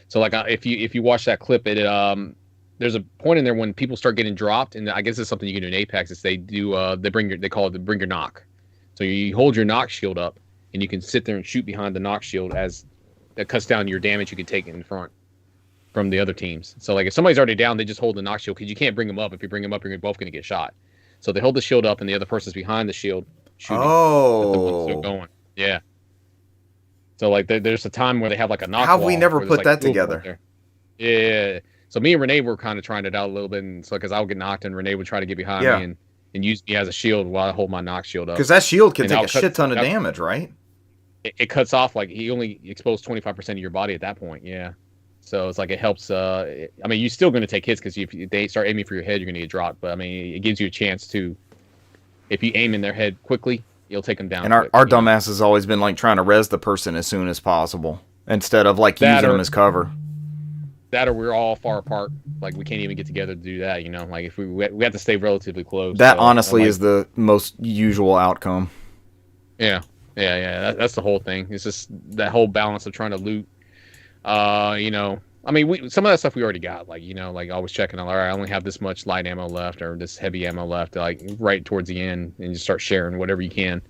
So like if you watch that clip, there's a point in there when people start getting dropped, and I guess it's something you can do in Apex. Is they call it bring your knock. So you hold your knock shield up, and you can sit there and shoot behind the knock shield as that cuts down your damage you can take in front from the other teams. So like if somebody's already down, they just hold the knock shield because you can't bring them up. If you bring them up, you're both going to get shot. So they hold the shield up, and the other person's behind the shield shooting. Oh, the one's still going. Yeah. So like there's a time where they have like a knock. How have we never put that together? Yeah. So me and Renee were kind of trying it out a little bit, and so because I would get knocked, and Renee would try to get behind me and use me as a shield while I hold my knock shield up. Because that shield can take a shit ton of damage, right? It cuts off, like he only exposed 25% of your body at that point. Yeah. So it's like it helps. I mean, you're still going to take hits because if they start aiming for your head, you're going to get dropped. But I mean, it gives you a chance to if you aim in their head quickly, you'll take them down. And our dumbass has always been like trying to res the person as soon as possible instead of like using them as cover. That or we're all far apart. Like we can't even get together to do that. You know, like if we have to stay relatively close. That honestly is the most usual outcome. Yeah. That's the whole thing. It's just that whole balance of trying to loot. You know, I mean, some of that stuff we already got. Like, you know, like always checking. All right, I only have this much light ammo left or this heavy ammo left. Like right towards the end, and just start sharing whatever you can.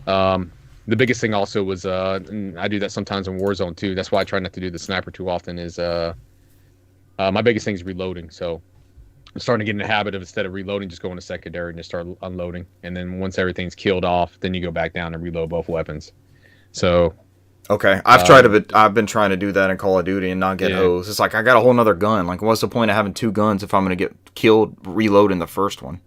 The biggest thing also was, and I do that sometimes in Warzone too. That's why I try not to do the sniper too often. Is my biggest thing is reloading. So I'm starting to get in the habit of instead of reloading, just going to secondary and just start unloading. And then once everything's killed off, then you go back down and reload both weapons. So okay, I've been trying to do that in Call of Duty and not get hosed. It's like I got a whole nother gun. Like, what's the point of having two guns if I'm going to get killed reloading the first one?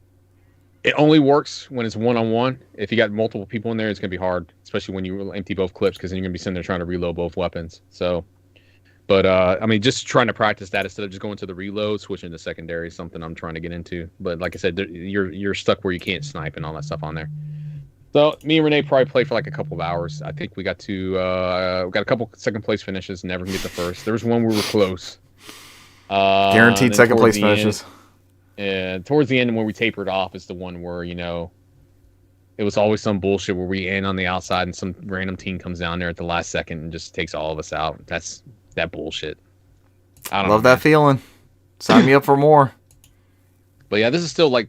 It only works when it's one-on-one. If you got multiple people in there, it's going to be hard, especially when you empty both clips, because then you're going to be sitting there trying to reload both weapons. So, but, I mean, just trying to practice that instead of just going to the reload, switching to secondary is something I'm trying to get into. But like I said, you're stuck where you can't snipe and all that stuff on there. So me and Renee probably played for like a couple of hours. I think we got a couple second place finishes, never can get the first. There was one where we were close. Guaranteed second place finishes. And towards the end, when we tapered off, is the one where, you know, it was always some bullshit where we end on the outside and some random team comes down there at the last second and just takes all of us out. That's that bullshit. I don't love that feeling. Sign me up for more. But yeah, this is still like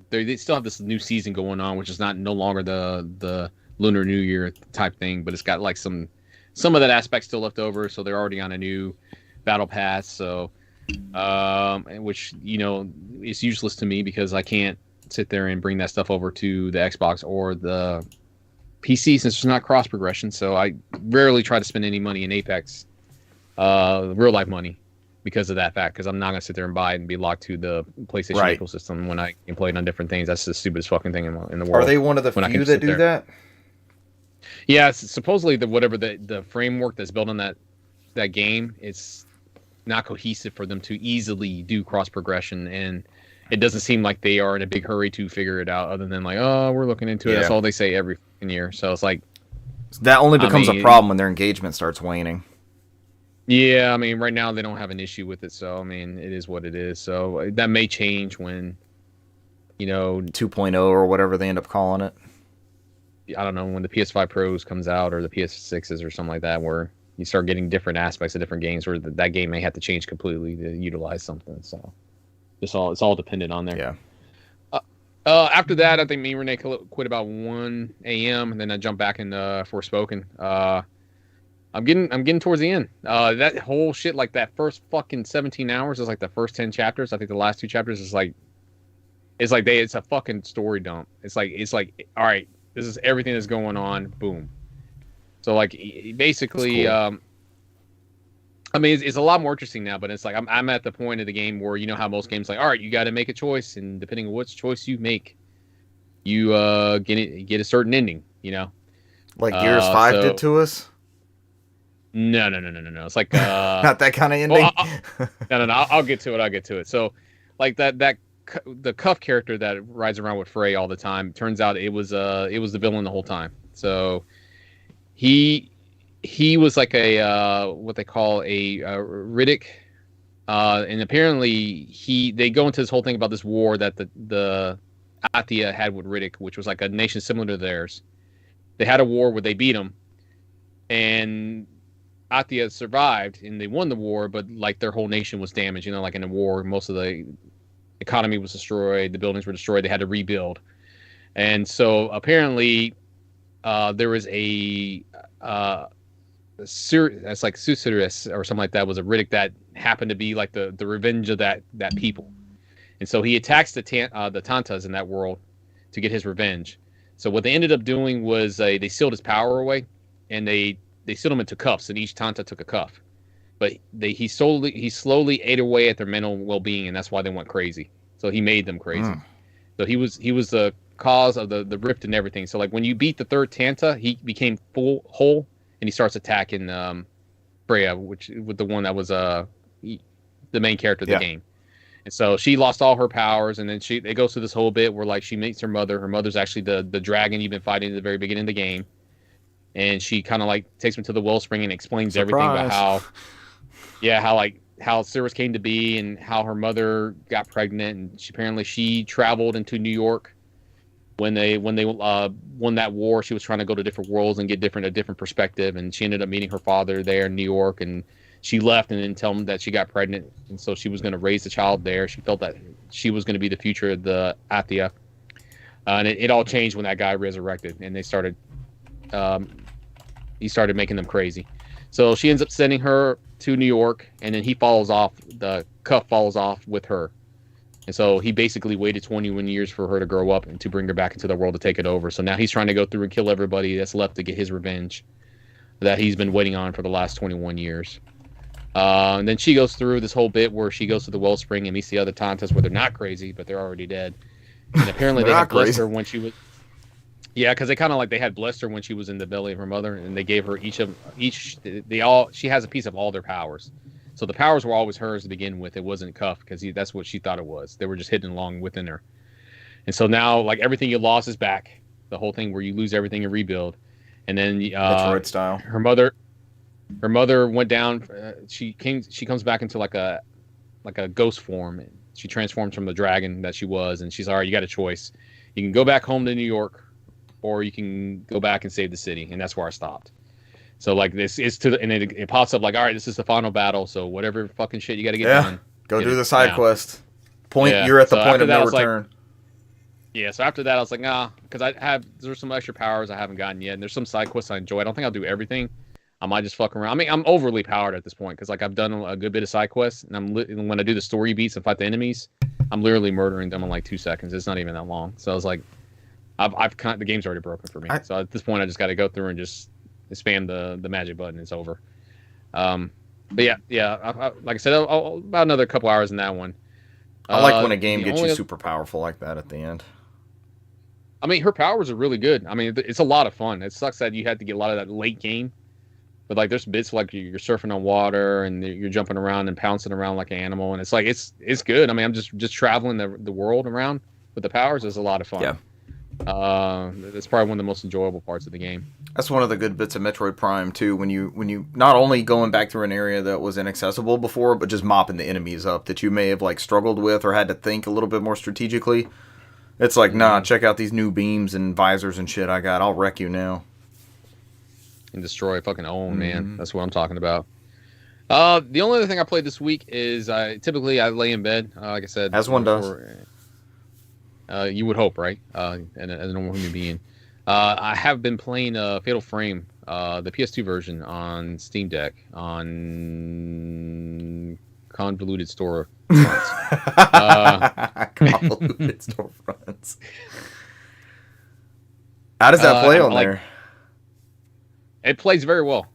they still have this new season going on, which is no longer the Lunar New Year type thing, but it's got like some of that aspect still left over. So they're already on a new battle pass. So. Which, you know, is useless to me because I can't sit there and bring that stuff over to the Xbox or the PC since there's not cross progression. So I rarely try to spend any money in Apex, real life money, because of that fact. Because I'm not gonna sit there and buy it and be locked to the PlayStation ecosystem when I can play it on different things. That's the stupidest fucking thing in the world. Are they one of the few that do that? Yeah, supposedly the framework that's built on that game, it's not cohesive for them to easily do cross progression, and it doesn't seem like they are in a big hurry to figure it out, other than like, oh, we're looking into it. That's all they say every fucking year. So it's like that only becomes a problem when their engagement starts waning. Yeah, I mean, right now they don't have an issue with it, so I mean, it is what it is. So that may change when, you know, 2.0 or whatever they end up calling it. I don't know, when the PS5 Pros comes out or the PS6s or something like that, where you start getting different aspects of different games where that game may have to change completely to utilize something. So it's all dependent on there. Yeah. After that, I think me and Renee quit about 1 a.m. and then I jumped back in Forspoken. I'm getting towards the end. That whole shit, like that first fucking 17 hours is like the first 10 chapters. I think the last 2 chapters is like, it's a fucking story dump. It's like, all right, this is everything that's going on. Boom. So like basically, cool. I mean, it's a lot more interesting now, but it's like I'm at the point of the game where, you know how most games like, all right, you got to make a choice, and depending on which choice you make, you get a certain ending. You know, like Gears 5 did to us. No. It's like not that kind of ending. Well, no. I'll get to it. So like the Cuff character that rides around with Frey all the time, turns out it was the villain the whole time. So he was like a what they call a Riddick, and apparently they go into this whole thing about this war that the Athia had with Riddick, which was like a nation similar to theirs. They had a war where they beat them, and Athia survived and they won the war, but like their whole nation was damaged. You know, like in a war, most of the economy was destroyed, the buildings were destroyed, they had to rebuild. And so apparently there was that's like Susurrus or something like that, was a Riddick that happened to be like the revenge of that people. And so he attacks the Tantas in that world to get his revenge. So what they ended up doing was they sealed his power away, and they sealed him into cuffs, and each Tanta took a cuff. But he slowly ate away at their mental well-being, and that's why they went crazy. So he made them crazy. So he was the cause of the rift and everything. So like when you beat the third Tanta, he became whole, and he starts attacking Freya, which with the one that was the main character of the game. And so she lost all her powers, and then it goes through this whole bit where like she meets her mother. Her mother's actually the dragon you've been fighting at the very beginning of the game, and she kind of like takes me to the wellspring and explains everything about how Cirrus came to be and how her mother got pregnant, and she traveled into New York when they won that war. She was trying to go to different worlds and get a different perspective, and she ended up meeting her father there in New York, and she left and didn't tell him that she got pregnant, and so she was going to raise the child there. She felt that she was going to be the future of the Athia, and it all changed when that guy resurrected, and they started he started making them crazy. So she ends up sending her to New York, and then the cuff falls off with her. And so he basically waited 21 years for her to grow up and to bring her back into the world to take it over. So now he's trying to go through and kill everybody that's left to get his revenge that he's been waiting on for the last 21 years. And then she goes through this whole bit where she goes to the wellspring and meets the other Tantas where they're not crazy, but they're already dead. And apparently they had blessed her when she was... Yeah, because they kind of like they had blessed her when she was in the belly of her mother, and they gave her she has a piece of all their powers. So the powers were always hers to begin with. It wasn't Cuff because that's what she thought it was. They were just hidden along within her. And so now like everything you lost is back. The whole thing where you lose everything and rebuild. And then Metroid style. Her mother went down. She comes back into like a ghost form. She transforms from the dragon that she was, and she's all right. You got a choice. You can go back home to New York, or you can go back and save the city. And that's where I stopped. So like this is and it pops up like, all right, this is the final battle. So whatever fucking shit you got to get done. Go do the side quest. You're at the point of no return. So after that, I was like, nah, because there's some extra powers I haven't gotten yet, and there's some side quests I enjoy. I don't think I'll do everything. I might just fuck around. I mean, I'm overly powered at this point because like I've done a good bit of side quests, and when I do the story beats and fight the enemies, I'm literally murdering them in like 2 seconds. It's not even that long. So I was like, the game's already broken for me. So at this point, I just got to go through and just spam the magic button. It's over. But yeah. Like I said, about another couple hours in that one. I like when a game gets you super powerful like that at the end. I mean, her powers are really good. I mean, it's a lot of fun. It sucks that you had to get a lot of that late game. But like, there's bits like you're surfing on water and you're jumping around and pouncing around like an animal, and it's like it's good. I mean, I'm just traveling the world around with the powers is a lot of fun. Yeah. It's probably one of the most enjoyable parts of the game. That's one of the good bits of Metroid Prime too. When you not only going back through an area that was inaccessible before, but just mopping the enemies up that you may have like struggled with or had to think a little bit more strategically. It's like, nah, check out these new beams and visors and shit I got. I'll wreck you now. And destroy fucking own, man. That's what I'm talking about. The only other thing I played this week is typically I lay in bed, like I said. As one does. You would hope, right? And as a normal human being. I have been playing Fatal Frame, the PS2 version on Steam Deck on convoluted storefronts. Convoluted storefronts. How does that play on there? It plays very well.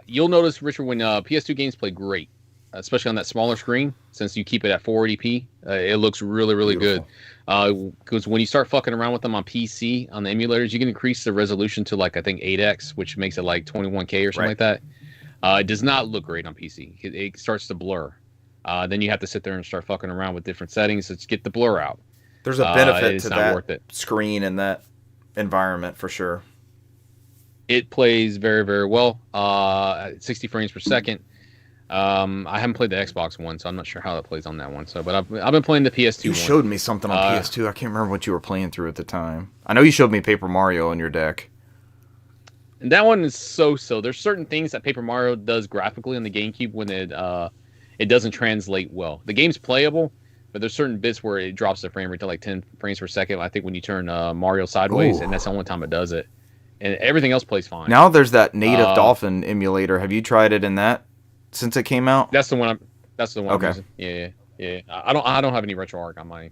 You'll notice, Richard, when PS2 games play great, especially on that smaller screen, since you keep it at 480p, it looks really, really good. Because when you start fucking around with them on PC, on the emulators, you can increase the resolution to like, I think 8x, which makes it like 21K or something like that. It does not look great on PC. It starts to blur. Then you have to sit there and start fucking around with different settings to get the blur out. There's a benefit to that screen and that environment for sure. It plays very, very well. 60 frames per second. I haven't played the Xbox one, so I'm not sure how that plays on that one. So, but I've been playing the PS2 You showed me something on PS2. I can't remember what you were playing through at the time. I know you showed me Paper Mario on your deck. And that one is so-so. There's certain things that Paper Mario does graphically on the GameCube when it doesn't translate well. The game's playable, but there's certain bits where it drops the frame rate to like 10 frames per second. I think when you turn Mario sideways, and that's the only time it does it. And everything else plays fine. Now there's that native Dolphin emulator. Have you tried it in that since it came out? That's the one. I'm using. Yeah. I don't have any RetroArch on my.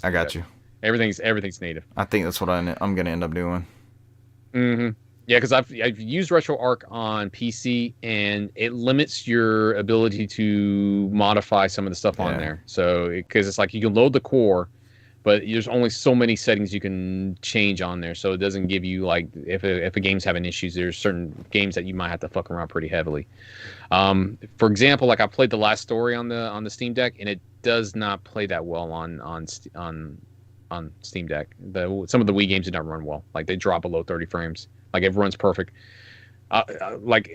I got you. Everything's native. I think that's what I'm gonna end up doing. Mm-hmm. Yeah, because I've used RetroArch on PC, and it limits your ability to modify some of the stuff on there. So because it's like you can load the core, but there's only so many settings you can change on there, so it doesn't give you like if a game's having issues. There's certain games that you might have to fuck around pretty heavily. For example, like I played The Last Story on the Steam Deck, and it does not play that well on Steam Deck. Some of the Wii games did not run well. Like they drop below 30 frames. Like it runs perfect. Like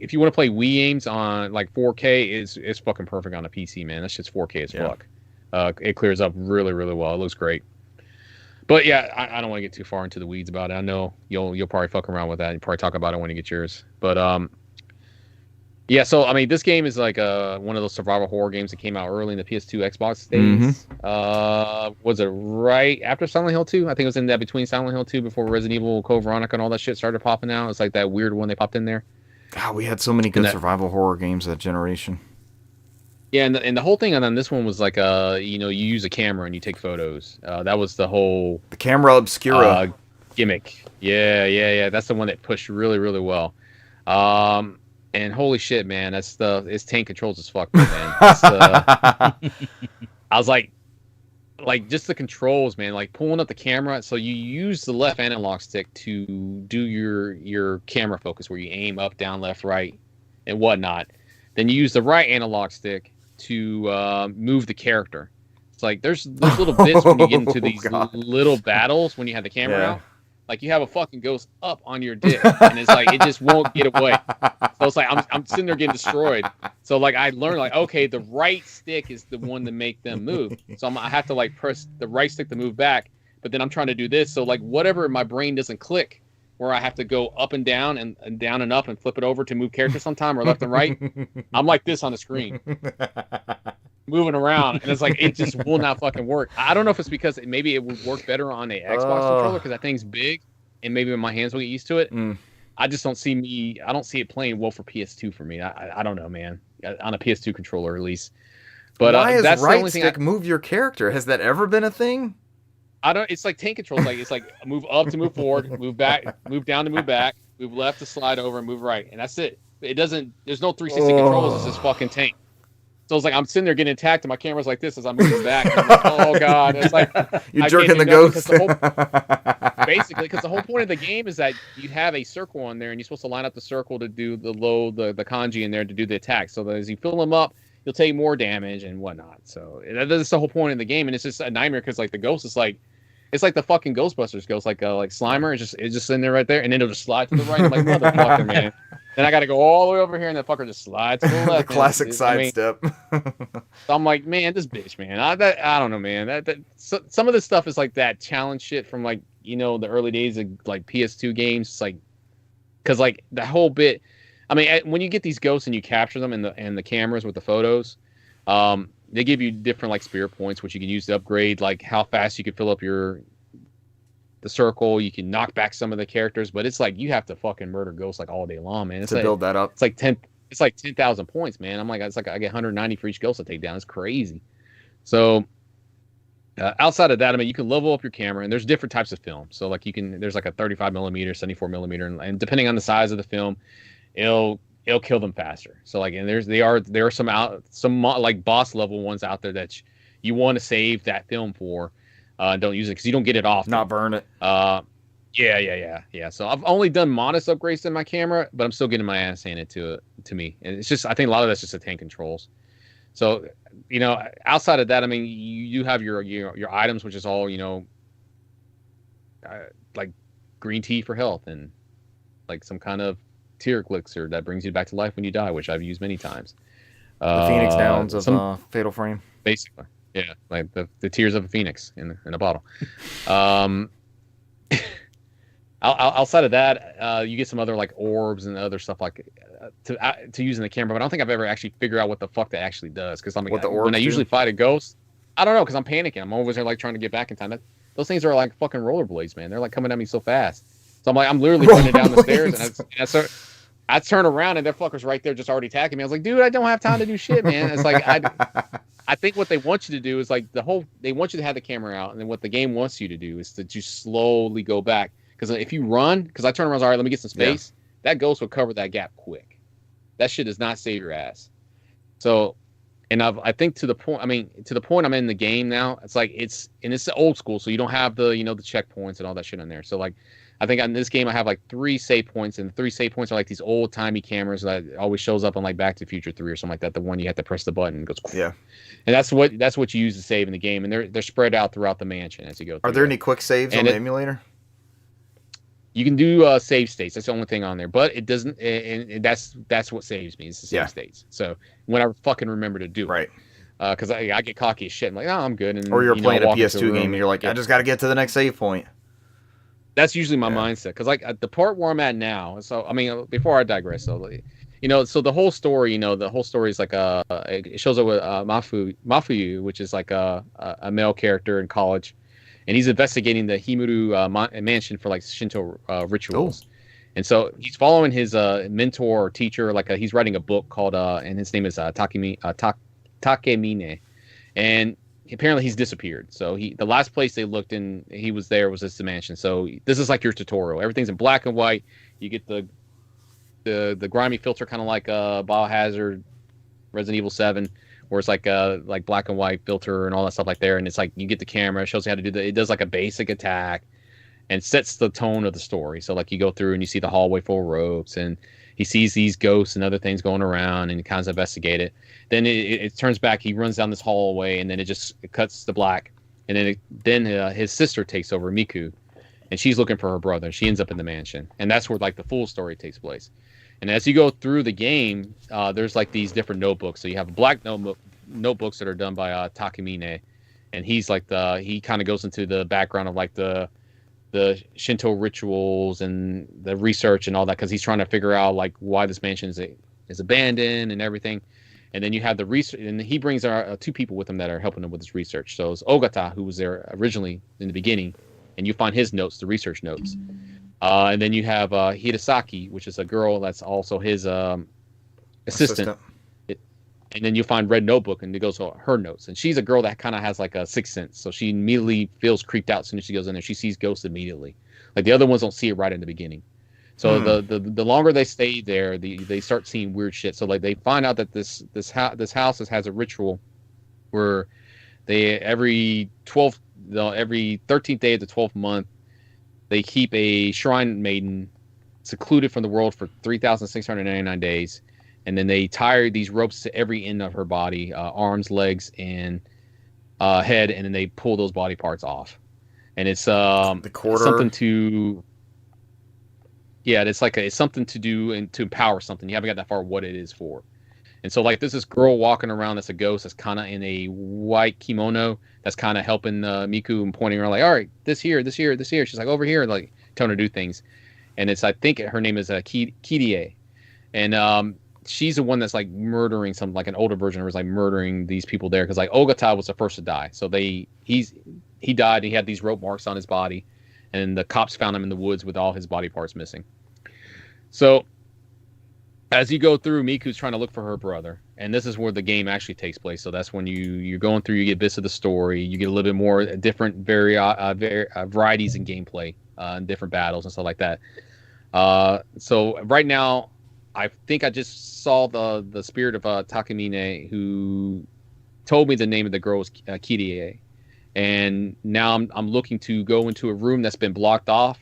if you want to play Wii games on like 4K, it's fucking perfect on a PC, man. That shit's 4K as fuck. It clears up really, really well. It looks great. But yeah, I don't want to get too far into the weeds about it. I know you'll probably fuck around with that. You probably talk about it when you get yours. But yeah. So I mean, this game is like one of those survival horror games that came out early in the PS2, Xbox days. Was it right after Silent Hill 2? I think it was in that between Silent Hill 2 before Resident Evil Code Veronica and all that shit started popping out. It's like that weird one they popped in there. God, we had so many good survival horror games that generation. Yeah, and the whole thing on this one was like you use a camera and you take photos. That was the whole camera obscura gimmick. Yeah. That's the one that pushed really, really well. And holy shit, man, it's tank controls as fuck, man. I was like just the controls, man, like pulling up the camera. So you use the left analog stick to do your camera focus, where you aim up, down, left, right, and whatnot. Then you use the right analog stick to move the character. It's like there's little bits when you get into these little battles when you have the camera out. Like you have a fucking ghost up on your dick, and it's like it just won't get away. So it's like I'm sitting there getting destroyed. So like I learned like, okay, the right stick is the one to make them move. So I have to like press the right stick to move back, but then I'm trying to do this. So like whatever, my brain doesn't click where I have to go up and down and down and up and flip it over to move characters sometime, or left and right. I'm like this on the screen, moving around, and it's like it just will not fucking work. I don't know if it's because maybe it would work better on a Xbox controller because that thing's big, and maybe my hands will get used to it. I just don't see it playing well for PS2 for me. I don't know, man. On a PS2 controller at least. But why is that's right the only stick move your character? Has that ever been a thing? I don't. It's like tank controls. Like it's like move up to move forward, move back, move down to move back, move left to slide over, and move right, and that's it. It doesn't. There's no 360 controls. It's just fucking tank. So it's like I'm sitting there getting attacked, and my camera's like this as I'm moving back. And I'm like, oh god! And it's like you're jerking the ghost. Basically, because the whole point of the game is that you have a circle on there, and you're supposed to line up the circle to do the kanji in there to do the attack. So that as you fill them up, you'll take more damage and whatnot. So that's the whole point of the game, and it's just a nightmare because like the ghost is like. It's like the fucking Ghostbusters ghost, like Slimer. It's just in there right there, and then it'll just slide to the right. I'm like, motherfucker, man. Then I got to go all the way over here, and the fucker just slides to the left. The classic sidestep. So I'm like, man, this bitch, man. I don't know, man. Some of this stuff is like that challenge shit from like the early days of like PS2 games. It's like, because like the whole bit. I mean, when you get these ghosts and you capture them and the cameras with the photos, they give you different like spirit points, which you can use to upgrade like how fast you can fill up the circle. You can knock back some of the characters, but it's like you have to fucking murder ghosts like all day long, man. It's to like, build that up. It's like 10,000 points, man. I'm like, it's like I get 190 for each ghost I take down. It's crazy. So outside of that, I mean, you can level up your camera, and there's different types of film. So like there's like a 35 millimeter, 74 millimeter, and depending on the size of the film, it'll kill them faster. So like, and there are some like boss level ones out there that you want to save that film for. Don't use it because you don't get it off. Not burn it. Yeah. So I've only done modest upgrades to my camera, but I'm still getting my ass handed to me. And it's just, I think a lot of that's just the tank controls. So, outside of that, I mean, you have your items, which is all, like green tea for health and like some kind of tear elixir that brings you back to life when you die, which I've used many times. The Phoenix Downs of Fatal Frame. Basically. Yeah, like the tears of a phoenix in a bottle. Outside of that, you get some other like orbs and other stuff like to use in the camera, but I don't think I've ever actually figured out what the fuck that actually does. Because when I usually fight a ghost, I don't know, because I'm panicking. I'm always there like trying to get back in time. Those things are like fucking rollerblades, man. They're like coming at me so fast. So I'm literally running down the stairs, and I turn around and that fucker's right there, just already attacking me. I was like, dude, I don't have time to do shit, man. It's like I think what they want you to do is like they want you to have the camera out, and then what the game wants you to do is to just slowly go back. Because if you run, because I turn around, all right, let me get some space. Yeah. That ghost will cover that gap quick. That shit does not save your ass. So And I think to the point, I mean, to the point I'm in the game now, it's like it's old school, so you don't have the the checkpoints and all that shit in there. So like, I think in this game I have like 3 save points, and the 3 save points are like these old timey cameras that always shows up on like Back to the Future 3 or something like that. The one you have to press the button and it goes. Yeah. And that's what you use to save in the game, and they're spread out throughout the mansion as you go through. Are there any quick saves on the emulator? You can do save states. That's the only thing on there, but it doesn't. And that's what saves me. It's the save states. So when I fucking remember to do it, because I get cocky as shit. I'm like, oh, I'm good. And, or you're playing a PS2 game and you're like, I just got to get to the next save point. That's usually my mindset. Because like the part where I'm at now. So I mean, before I digress, so so the whole story, the whole story is like it shows up with Mafuyu, which is like a male character in college. And he's investigating the Himuru mansion for like Shinto rituals. And so he's following his mentor or teacher. Like he's writing a book called, and his name is Takemine. And apparently he's disappeared. So the last place they looked in, he was there, was this mansion. So this is like your tutorial. Everything's in black and white. You get the grimy filter, kind of like Biohazard, Resident Evil 7. Where it's like black and white filter and all that stuff like there, and it's like you get the camera, it shows you how to do it does like a basic attack, and sets the tone of the story. So like you go through and you see the hallway full of ropes, and he sees these ghosts and other things going around, and he kind of investigate it. Then it turns back, he runs down this hallway, and then it cuts to black, and then his sister takes over, Miku, and she's looking for her brother. She ends up in the mansion, and that's where like the full story takes place. And as you go through the game, there's like these different notebooks. So you have black notebooks that are done by Takemine, and he's like he kind of goes into the background of like the Shinto rituals and the research and all that, because he's trying to figure out like why this mansion is abandoned and everything. And then you have the research, and he brings 2 people with him that are helping him with his research. So it's Ogata, who was there originally in the beginning, and you find his notes, the research notes. And then you have Hidesaki, which is a girl that's also his assistant. And then you find Red Notebook, and it goes to her notes. And she's a girl that kind of has like a sixth sense. So she immediately feels creeped out as soon as she goes in there. She sees ghosts immediately. Like the other ones don't see it right in the beginning. So the longer they stay there, they start seeing weird shit. So like they find out that this house has a ritual where they every 13th day of the 12th month, they keep a shrine maiden secluded from the world for 3,699 days, and then they tie these ropes to every end of her body, arms, legs, and head, and then they pull those body parts off. And it's the quarter. Something to it's something to do and to empower something. You haven't got that far what it is for. And so like there's this girl walking around that's a ghost that's kind of in a white kimono that's kind of helping Miku and pointing her like, all right, this here. She's like, over here, like telling her to do things. And I think her name is Kirie. And she's the one that's like murdering some, like an older version of her is like murdering these people there. Because like Ogata was the first to die. So he died and he had these rope marks on his body. And the cops found him in the woods with all his body parts missing. So as you go through, Miku's trying to look for her brother, and this is where the game actually takes place. So that's when you're going through, you get bits of the story, you get a little bit more different varieties in gameplay, and different battles and stuff like that. So right now, I think I just saw the spirit of Takemine, who told me the name of the girl was Kirie, and now I'm looking to go into a room that's been blocked off.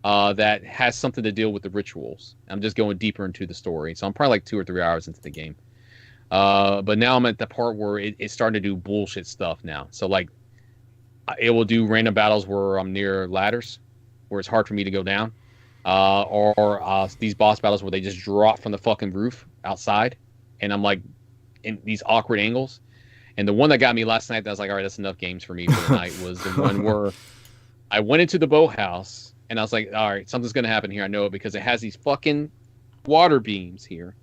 That has something to deal with the rituals. I'm just going deeper into the story. So I'm probably like 2 or 3 hours into the game. But now I'm at the part where it's starting to do bullshit stuff now. So like it will do random battles where I'm near ladders, where it's hard for me to go down. Or these boss battles where they just drop from the fucking roof outside. And I'm like in these awkward angles. And the one that got me last night, that was like, all right, that's enough games for me for the night, was the one where I went into the boathouse. And I was like, all right, something's going to happen here. I know it because it has these fucking water beams here.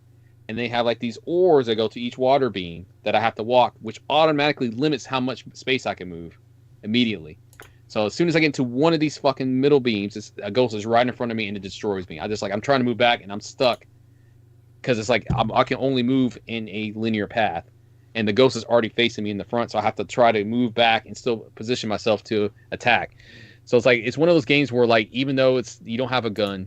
And they have like these oars that go to each water beam that I have to walk, which automatically limits how much space I can move immediately. So as soon as I get into one of these fucking middle beams, a ghost is right in front of me and it destroys me. I'm trying to move back and I'm stuck. Because it's like I can only move in a linear path. And the ghost is already facing me in the front. So I have to try to move back and still position myself to attack. So it's like it's one of those games where like even though you don't have a gun,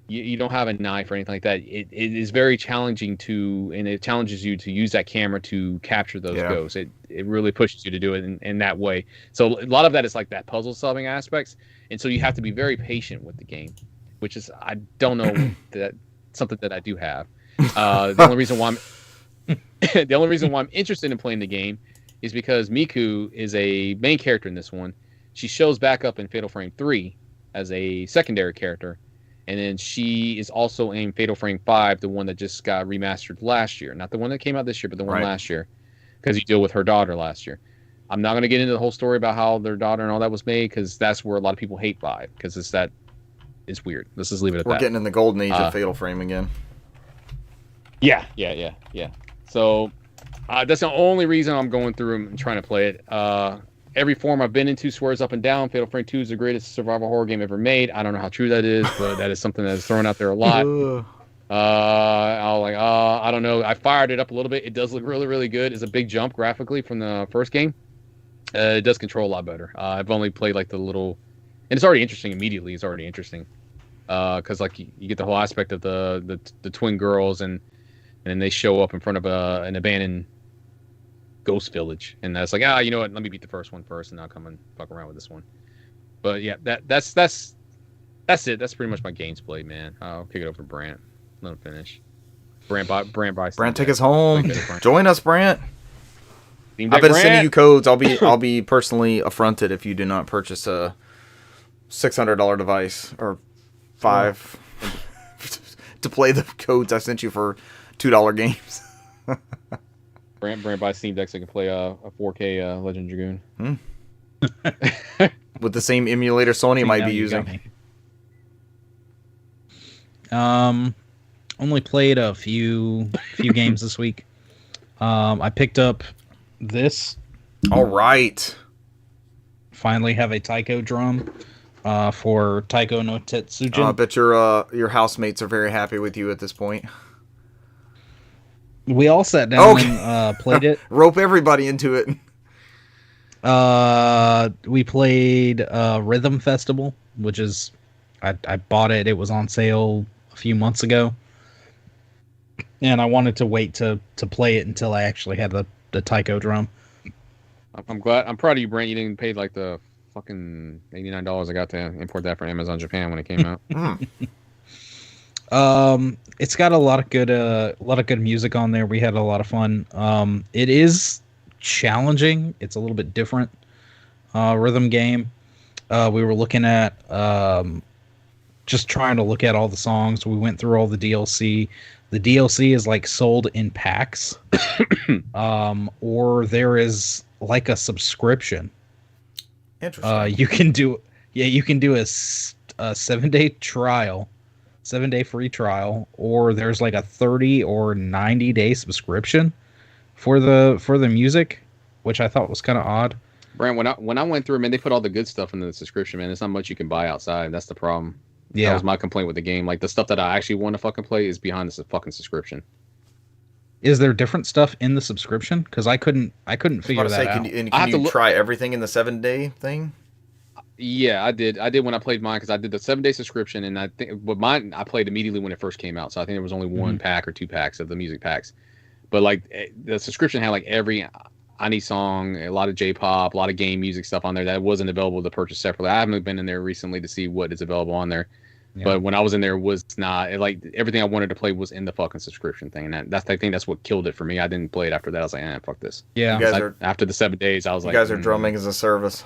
you don't have a knife or anything like that. It is very challenging and it challenges you to use that camera to capture those ghosts. It really pushes you to do it in that way. So a lot of that is like that puzzle solving aspects, and so you have to be very patient with the game, which is, I don't know, that something that I do have. The only reason why I'm interested in playing the game is because Miku is a main character in this one. She shows back up in Fatal Frame 3 as a secondary character. And then she is also in Fatal Frame 5, the one that just got remastered last year. Not the one that came out this year, but the one last year. Because you deal with her daughter last year. I'm not going to get into the whole story about how their daughter and all that was made, because that's where a lot of people hate 5. Because it's weird. Let's just leave it at that. We're getting in the golden age of Fatal Frame again. Yeah. So that's the only reason I'm going through and trying to play it. Every forum I've been into swears up and down Fatal Frame 2 is the greatest survival horror game ever made. I don't know how true that is, but that is something that is thrown out there a lot. I don't know. I fired it up a little bit. It does look really, really good. It's a big jump graphically from the first game. It does control a lot better. I've only played like the little, and it's already interesting immediately. It's already interesting because like you get the whole aspect of the twin girls, and then they show up in front of an abandoned ghost village, and that's like, you know what, let me beat the first one first and I'll come and fuck around with this one. But yeah, that's it. That's pretty much my games played, man. I'll kick it over to Brant. Let him finish. Brant, take us home. Join us, Brant. I've been sending you codes. I'll be personally affronted if you do not purchase a $600 device or $5 to play the codes I sent you for $2 games. Brant buys Steam Deck so he can play a 4K Legend Dragoon. With the same emulator Sony might be using. Only played a few games this week. I picked up this. All right. Finally have a taiko drum for Taiko no Tetsujin. I bet your housemates are very happy with you at this point. We all sat down and played it. Rope everybody into it. We played Rhythm Festival, which is I bought it. It was on sale a few months ago, and I wanted to wait to play it until I actually had the taiko drum. I'm proud of you, Brent. You didn't pay like the fucking $89 I got to import that from Amazon Japan when it came out. It's got a lot of good music on there. We had a lot of fun. It is challenging. It's a little bit different rhythm game. We were looking at just trying to look at all the songs. We went through all the DLC. The DLC is like sold in packs, or there is like a subscription. Interesting. You can do a 7-day trial. 7-day free trial, or there's like a 30 or 90-day subscription for the music, which I thought was kind of odd. Brent, when I went through, man, they put all the good stuff into the subscription, man. There's not much you can buy outside. That's the problem. Yeah, that was my complaint with the game. Like the stuff that I actually want to fucking play is behind this fucking subscription. Is there different stuff in the subscription? Because I couldn't figure that out. Can you try everything in the 7-day thing? Yeah, I did when I played mine, because I did the 7-day subscription, and I think, but mine I played immediately when it first came out, so I think there was only one pack or 2 packs of the music packs. But like the subscription had like every any song, a lot of J-pop, a lot of game music stuff on there that wasn't available to purchase separately. I haven't been in there recently to see what is available on there, but when I was in there, it was not like everything I wanted to play was in the fucking subscription thing, and I think that's what killed it for me. I didn't play it after that. I was like, fuck this. Yeah, after the 7 days, I was like, you guys are drumming as a service.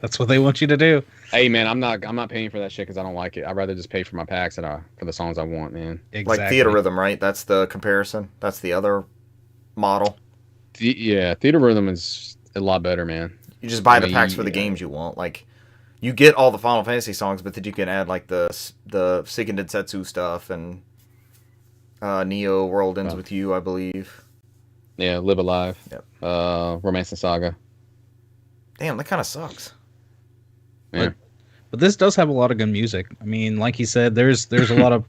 That's what they want you to do. Hey man, I'm not paying for that shit because I don't like it. I'd rather just pay for my packs for the songs I want, man. Exactly. Like Theater Rhythm, right? That's the comparison. That's the other model. Yeah, Theater Rhythm is a lot better, man. You just buy the packs for the games you want. Like, you get all the Final Fantasy songs, but then you can add like the Seiken Densetsu stuff and Neo World Ends With You, I believe. Yeah, Live Alive. Yep. Romance and Saga. Damn, that kind of sucks. Yeah. But this does have a lot of good music. I mean, like you said, there's a lot of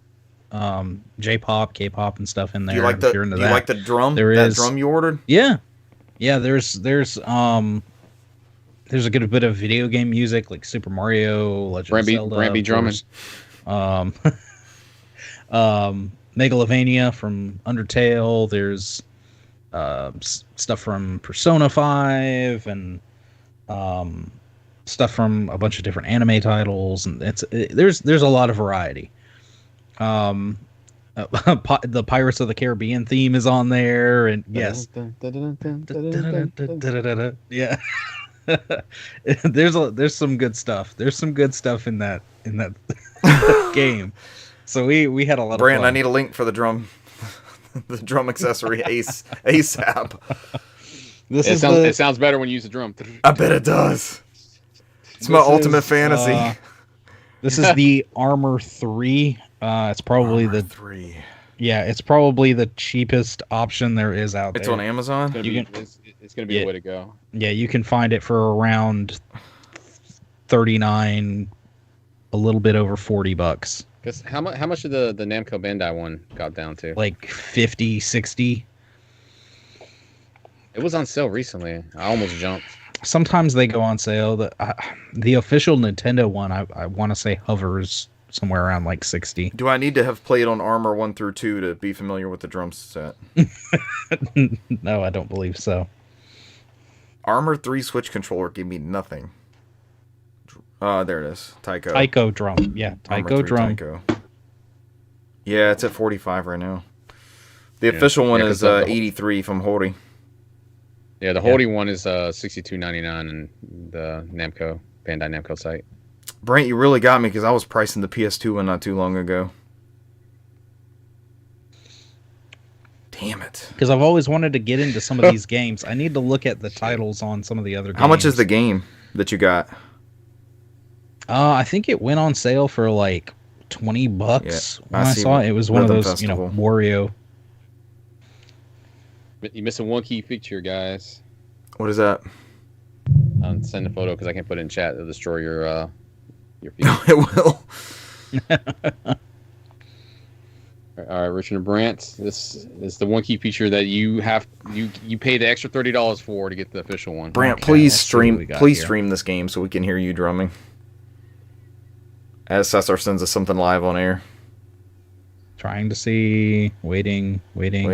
J-pop, K-pop, and stuff in there. You like the drum? Drum you ordered? Yeah. There's a good bit of video game music like Super Mario, Legend of Zelda. Brand be drumming. Megalovania from Undertale. There's stuff from Persona 5 and stuff from a bunch of different anime titles, and there's a lot of variety. The Pirates of the Caribbean theme is on there, and yes, yeah. there's some good stuff. There's some good stuff in that game. So we had a lot of fun. I need a link for the drum accessory ASAP. It sounds better when you use the drum. I bet it does. It's my ultimate fantasy. This is the Armor 3. It's probably Armor 3. Yeah, it's probably the cheapest option there is out there. It's on Amazon? It's going to be the way to go. Yeah, you can find it for around $39, a little bit over $40. Because how much of the Namco Bandai one got down to? Like 50, 60. It was on sale recently. I almost jumped. Sometimes they go on sale. The official Nintendo one, I want to say, hovers somewhere around like 60. Do I need to have played on Armor 1 through 2 to be familiar with the drum set? No, I don't believe so. Armor 3 Switch controller gave me nothing. There it is. Taiko. Taiko drum. Yeah, Taiko drum. Taiko. Yeah, it's at 45 right now. The official one is 83 from Hori. Yeah, the Hori one is $62.99 in the Bandai Namco site. Brent, you really got me because I was pricing the PS2 one not too long ago. Damn it. Because I've always wanted to get into some of these games. I need to look at the titles on some of the other games. How much is the game that you got? I think it went on sale for like $20 when I saw it. It was one of those, Festival. Wario. You're missing one key feature, guys. What is that? I'll send a photo because I can't put it in chat. It'll destroy your feed. It will. All right, Richard and Brant. This is the one key feature that you pay the extra $30 for to get the official one. Brant, Okay, please let's see what we stream. got Please here. stream this game so we can hear you drumming. As Cesar sends us something live on air. Trying to see. Waiting. Waiting. Oh,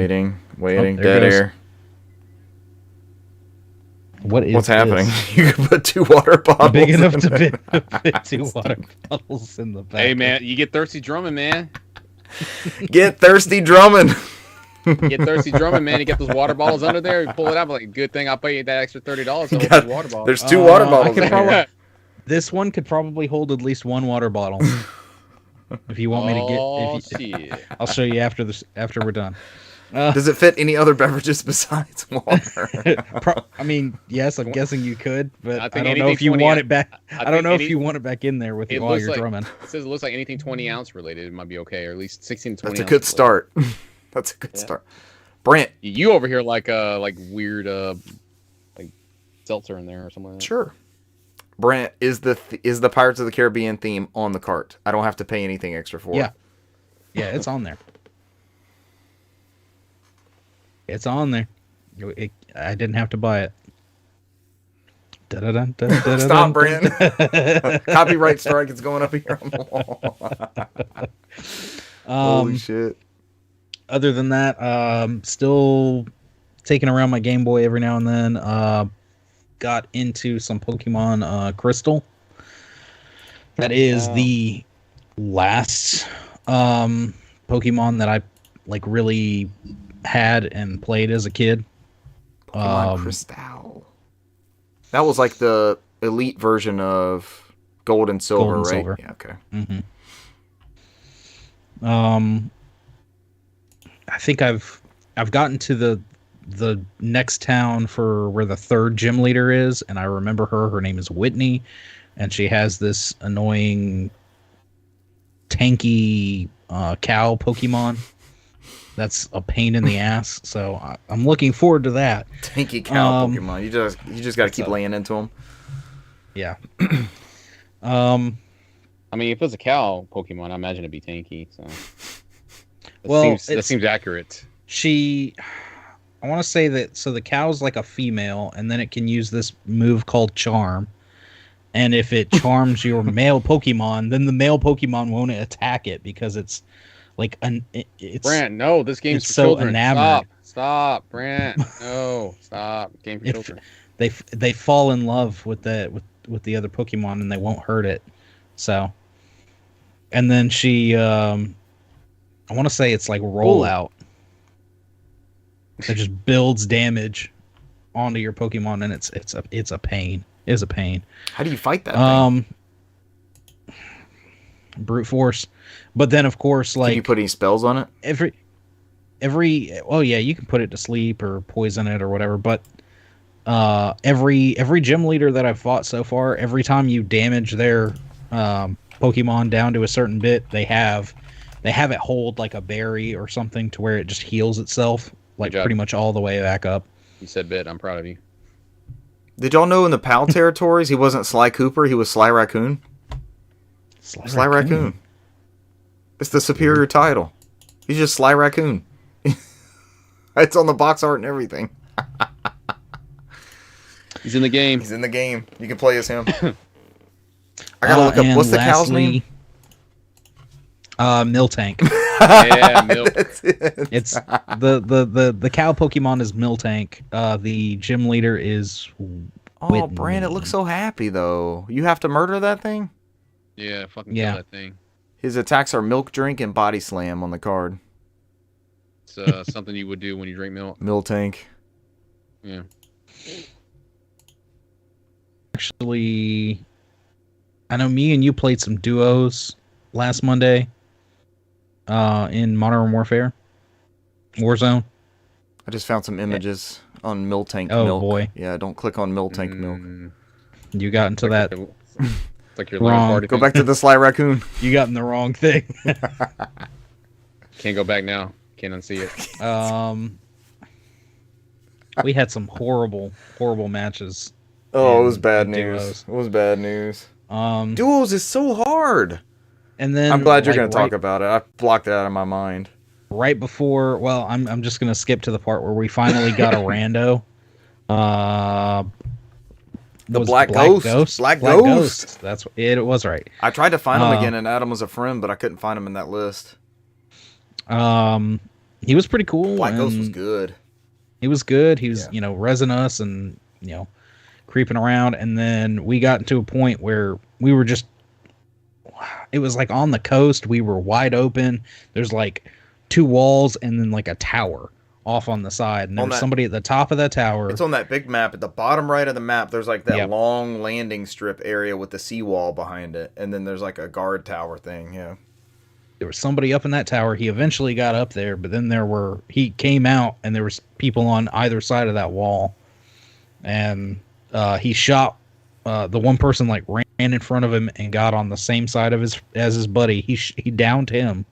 there it Dead goes. air. What's happening? this? You can put 2 water bottles. Big enough in to it. fit 2 water bottles in the back. Hey, man, you get thirsty drumming, man. Get thirsty drumming. Get thirsty drumming, man. You get those water bottles under there. You pull it out. Like, good thing I'll pay you that extra $30 to hold those water bottles. There's 2 water I bottles could in probably- here. This one could probably hold at least 1 water bottle. If you want me to get, Oh, if you, shit. I'll show you after we're done. Does it fit any other beverages besides water? I mean, yes, I'm guessing you could, but I think don't know anything if you 20 want it back. I don't know if any- you want it back in there with you It while looks you're like- drumming. It says it looks like anything 20 ounce related. It might be okay, or at least 16 to 20 That's a ounce good related. start. That's a good start. Brant. You over here like weird like seltzer in there or something like that. Sure. Brant, is the Pirates of the Caribbean theme on the cart? I don't have to pay anything extra for it. Yeah, it's on there. It's on there. I didn't have to buy it. Stop, Brant. Copyright strike is going up here on the wall. Holy shit. Other than that, still taking around my Game Boy every now and then. Got into some Pokemon Crystal. That is the last Pokemon that I really had and played as a kid. Pokemon Crystal. That was like the elite version of Gold and Silver, right? Silver. Yeah, okay. Mm-hmm. I think I've gotten to the next town for where the 3rd gym leader is, and I remember her. Her name is Whitney, and she has this annoying tanky cow Pokemon that's a pain in the ass. So I'm looking forward to that. Tanky cow Pokemon. You just got to keep laying into them. Yeah. I mean, if it was a cow Pokemon, I imagine it'd be tanky. So that seems accurate. I want to say that, so the cow's like a female, and then it can use this move called Charm, And if it charms your male Pokemon, then the male Pokemon won't attack it because it's like it's Brant, no, this game's it's for so children. enamored. Stop, Brant. No, stop. Game for children. They fall in love with the other Pokemon and they won't hurt it. So, and then she, I want to say it's like rollout. It just builds damage onto your Pokemon, and it's a pain. It's a pain. How do you fight that thing? Brute force. But then of course, like, can you put any spells on it? Oh yeah, you can put it to sleep or poison it or whatever, but every gym leader that I've fought so far, every time you damage their Pokemon down to a certain bit, they have it hold like a berry or something to where it just heals itself, like pretty much all the way back up. You said bit. I'm proud of you. Did y'all know in the PAL territories he wasn't Sly Cooper, he was Sly Raccoon? Sly Raccoon. It's the superior title. He's just Sly Raccoon. It's on the box art and everything. He's in the game. He's in the game. You can play as him. I gotta look up, what's the cow's name? Miltank. Yeah, Milk. It's the cow Pokemon is Miltank. The gym leader is Oh, Brand, it looks so happy though. You have to murder that thing? Yeah, fucking kill that thing. His attacks are Milk Drink and Body Slam on the card. It's something you would do when you drink milk. Miltank. Yeah. Actually, I know me and you played some duos last Monday in Modern Warfare Warzone. I just found some images on Miltank Oh, milk. boy. Yeah, don't click on Miltank milk. You got into that. It's like your Wrong. party Go thing. back to the Sly Raccoon. You got in the wrong thing. Can't go back now. Can't unsee it. We had some horrible matches. Oh, it was bad news. Duos. It was bad news. Duos is so hard. And then I'm glad you're going to talk about it. I blocked it out of my mind. Right before, well, I'm just going to skip to the part where we finally got a rando. The Black Ghost. Black Ghost. That's what it was, right. I tried to find him again, and Adam was a friend, but I couldn't find him in that list. He was pretty cool. Black Ghost was good. He was good. He was, resin us and, creeping around. And then we got into a point where we were just, it was like on the coast. We were wide open. There's like 2 walls and then like a tower off on the side. And there's somebody at the top of that tower. It's on that big map. At the bottom right of the map, there's like that long landing strip area with the seawall behind it. And then there's like a guard tower thing. Yeah. There was somebody up in that tower. He eventually got up there, but then he came out and there was people on either side of that wall. And he shot the one person, like ran in front of him and got on the same side of his buddy. He downed him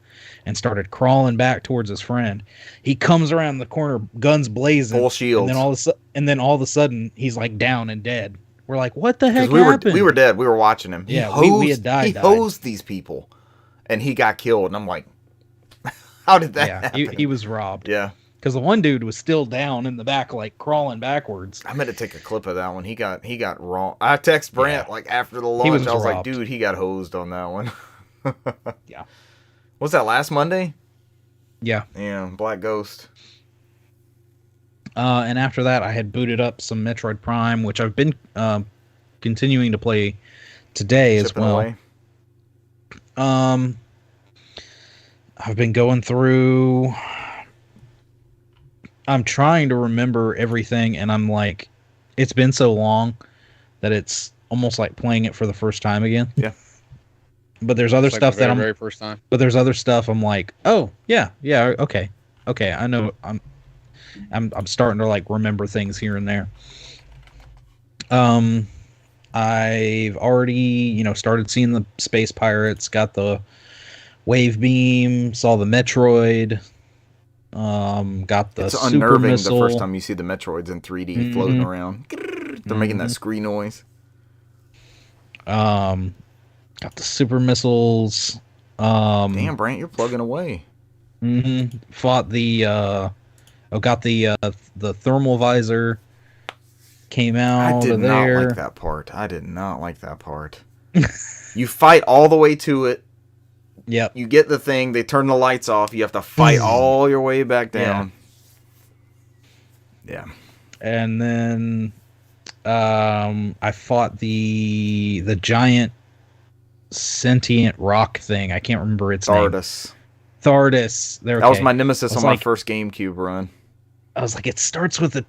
and started crawling back towards his friend. He comes around the corner, guns blazing, full shield, and then all of a sudden he's like down and dead. We're like, what the heck happened? We were dead. We were watching him. Yeah, we had died. He hosed these people, and he got killed. And I'm like, how did that happen? He was robbed. Yeah. Because the one dude was still down in the back, like crawling backwards. I meant to take a clip of that one. He got wrong. I text Brant like after the launch. I was like, dude, he got hosed on that one. Yeah. Was that last Monday? Yeah. Yeah, Black Ghost. And after that, I had booted up some Metroid Prime, which I've been continuing to play today as well. Away. I've been going through. I'm trying to remember everything, and I'm like, it's been so long that it's almost like playing it for the first time again. Yeah. But there's other stuff that I'm very first time. But there's other stuff I'm like, oh yeah, okay, I know. I'm starting to like remember things here and there. I've already started seeing the Space Pirates, got the Wave Beam, saw the Metroid. Got the it's super unnerving missile. The first time you see the Metroids in 3D floating around. They're making that scree noise. Got the super missiles. Damn, Brant, you're plugging away. Fought the got the thermal visor. came I out did of not there. like that part. I did not like that part. You fight all the way to it. Yep. You get the thing. They turn the lights off. You have to fight all your way back down. Yeah. And then I fought the giant sentient rock thing. I can't remember its name. Thardus. There. That was my nemesis on my like, first GameCube run. I was like, it starts with a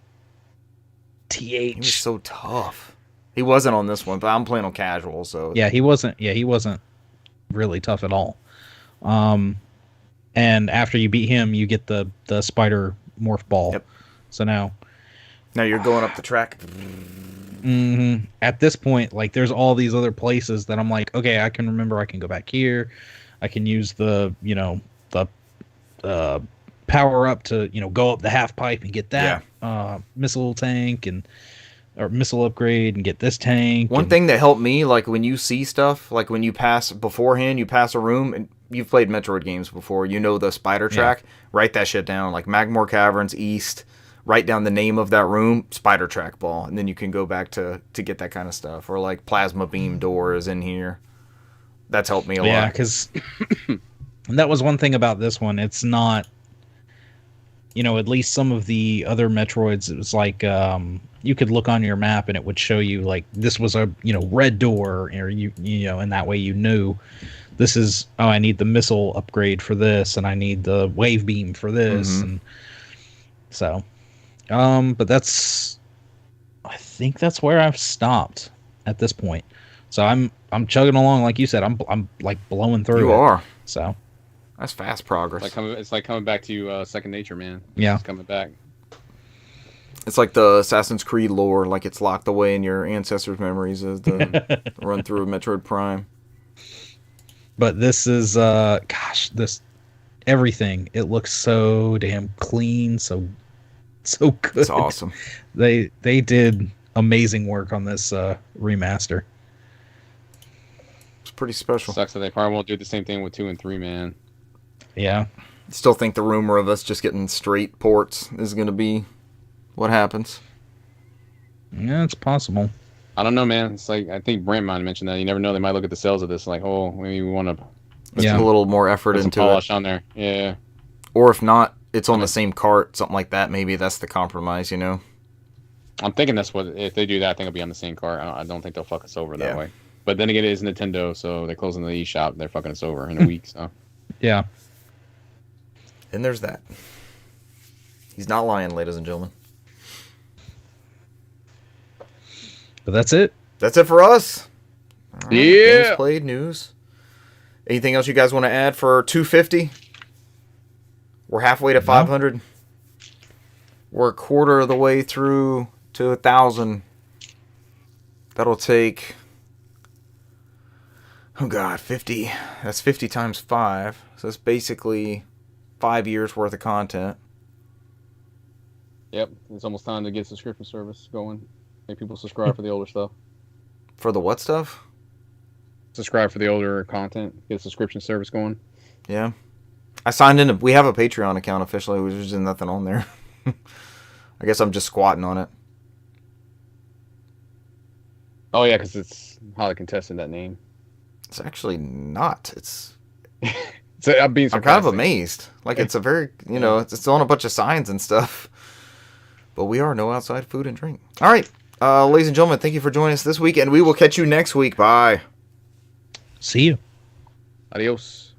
He was TH. so tough. He wasn't on this one, but I'm playing on casual, so Yeah, he wasn't really tough at all. And after you beat him, you get the spider morph ball. Yep. So now you're going up the track. At this point, like, there's all these other places that I'm like, okay, I can remember. I can go back here. I can use the power up to go up the half pipe and get that missile tank or missile upgrade and get this tank. One thing that helped me, like when you see stuff, like when you pass beforehand, you pass a room, and you've played Metroid games before, the spider track, write that shit down, like Magmore Caverns East, write down the name of that room, spider track ball, and then you can go back to get that kind of stuff. Or like plasma beam door is in here. That's helped me a lot. Yeah, because that was one thing about this one. It's not, at least some of the other Metroids, it was like you could look on your map and it would show you like this was a red door, or and that way you knew this is, I need the missile upgrade for this, and I need the wave beam for this, and so but I think that's where I've stopped at this point. So I'm chugging along, like you said. I'm like blowing through. You are. So that's fast progress. It's like coming back to second nature, man. Yeah, it's coming back. It's like the Assassin's Creed lore, like it's locked away in your ancestors' memories as the run through of Metroid Prime. But this is this everything. It looks so damn clean, so good. It's awesome. They did amazing work on this remaster. It's pretty special. Sucks that they probably won't do the same thing with 2 and 3, man. Yeah. Still think the rumor of us just getting straight ports is going to be what happens. Yeah, it's possible. I don't know, man. It's like, I think Brent might have mentioned that. You never know. They might look at the sales of this like, oh, maybe we want to put a little more effort into polish it on there. Yeah. Or if not, it's on the same cart, something like that. Maybe that's the compromise, I'm thinking that's what, if they do that, I think it'll be on the same cart. I don't think they'll fuck us over that way. But then again, it is Nintendo, so they're closing the eShop. They're fucking us over in a week, so. Yeah. And there's that. He's not lying, ladies and gentlemen. But that's it. That's it for us. All right, yeah. Games played, news. Anything else you guys want to add for 250? We're halfway to 500. We're a quarter of the way through to 1,000. That'll take, 50. That's 50 times 5. So it's basically 5 years worth of content. Yep. It's almost time to get subscription service going. Make people subscribe for the older stuff. For the what stuff? Subscribe for the older content. Get a subscription service going. Yeah. I signed in. We have a Patreon account officially. There's just nothing on there. I guess I'm just squatting on it. Oh, yeah, because it's highly contested, that name. It's actually not. It's. I'm being sarcastic. I'm kind of amazed. Like, it's a very, it's on a bunch of signs and stuff. But we are no outside food and drink. All right. Ladies and gentlemen, thank you for joining us this week, and we will catch you next week. Bye. See you. Adios.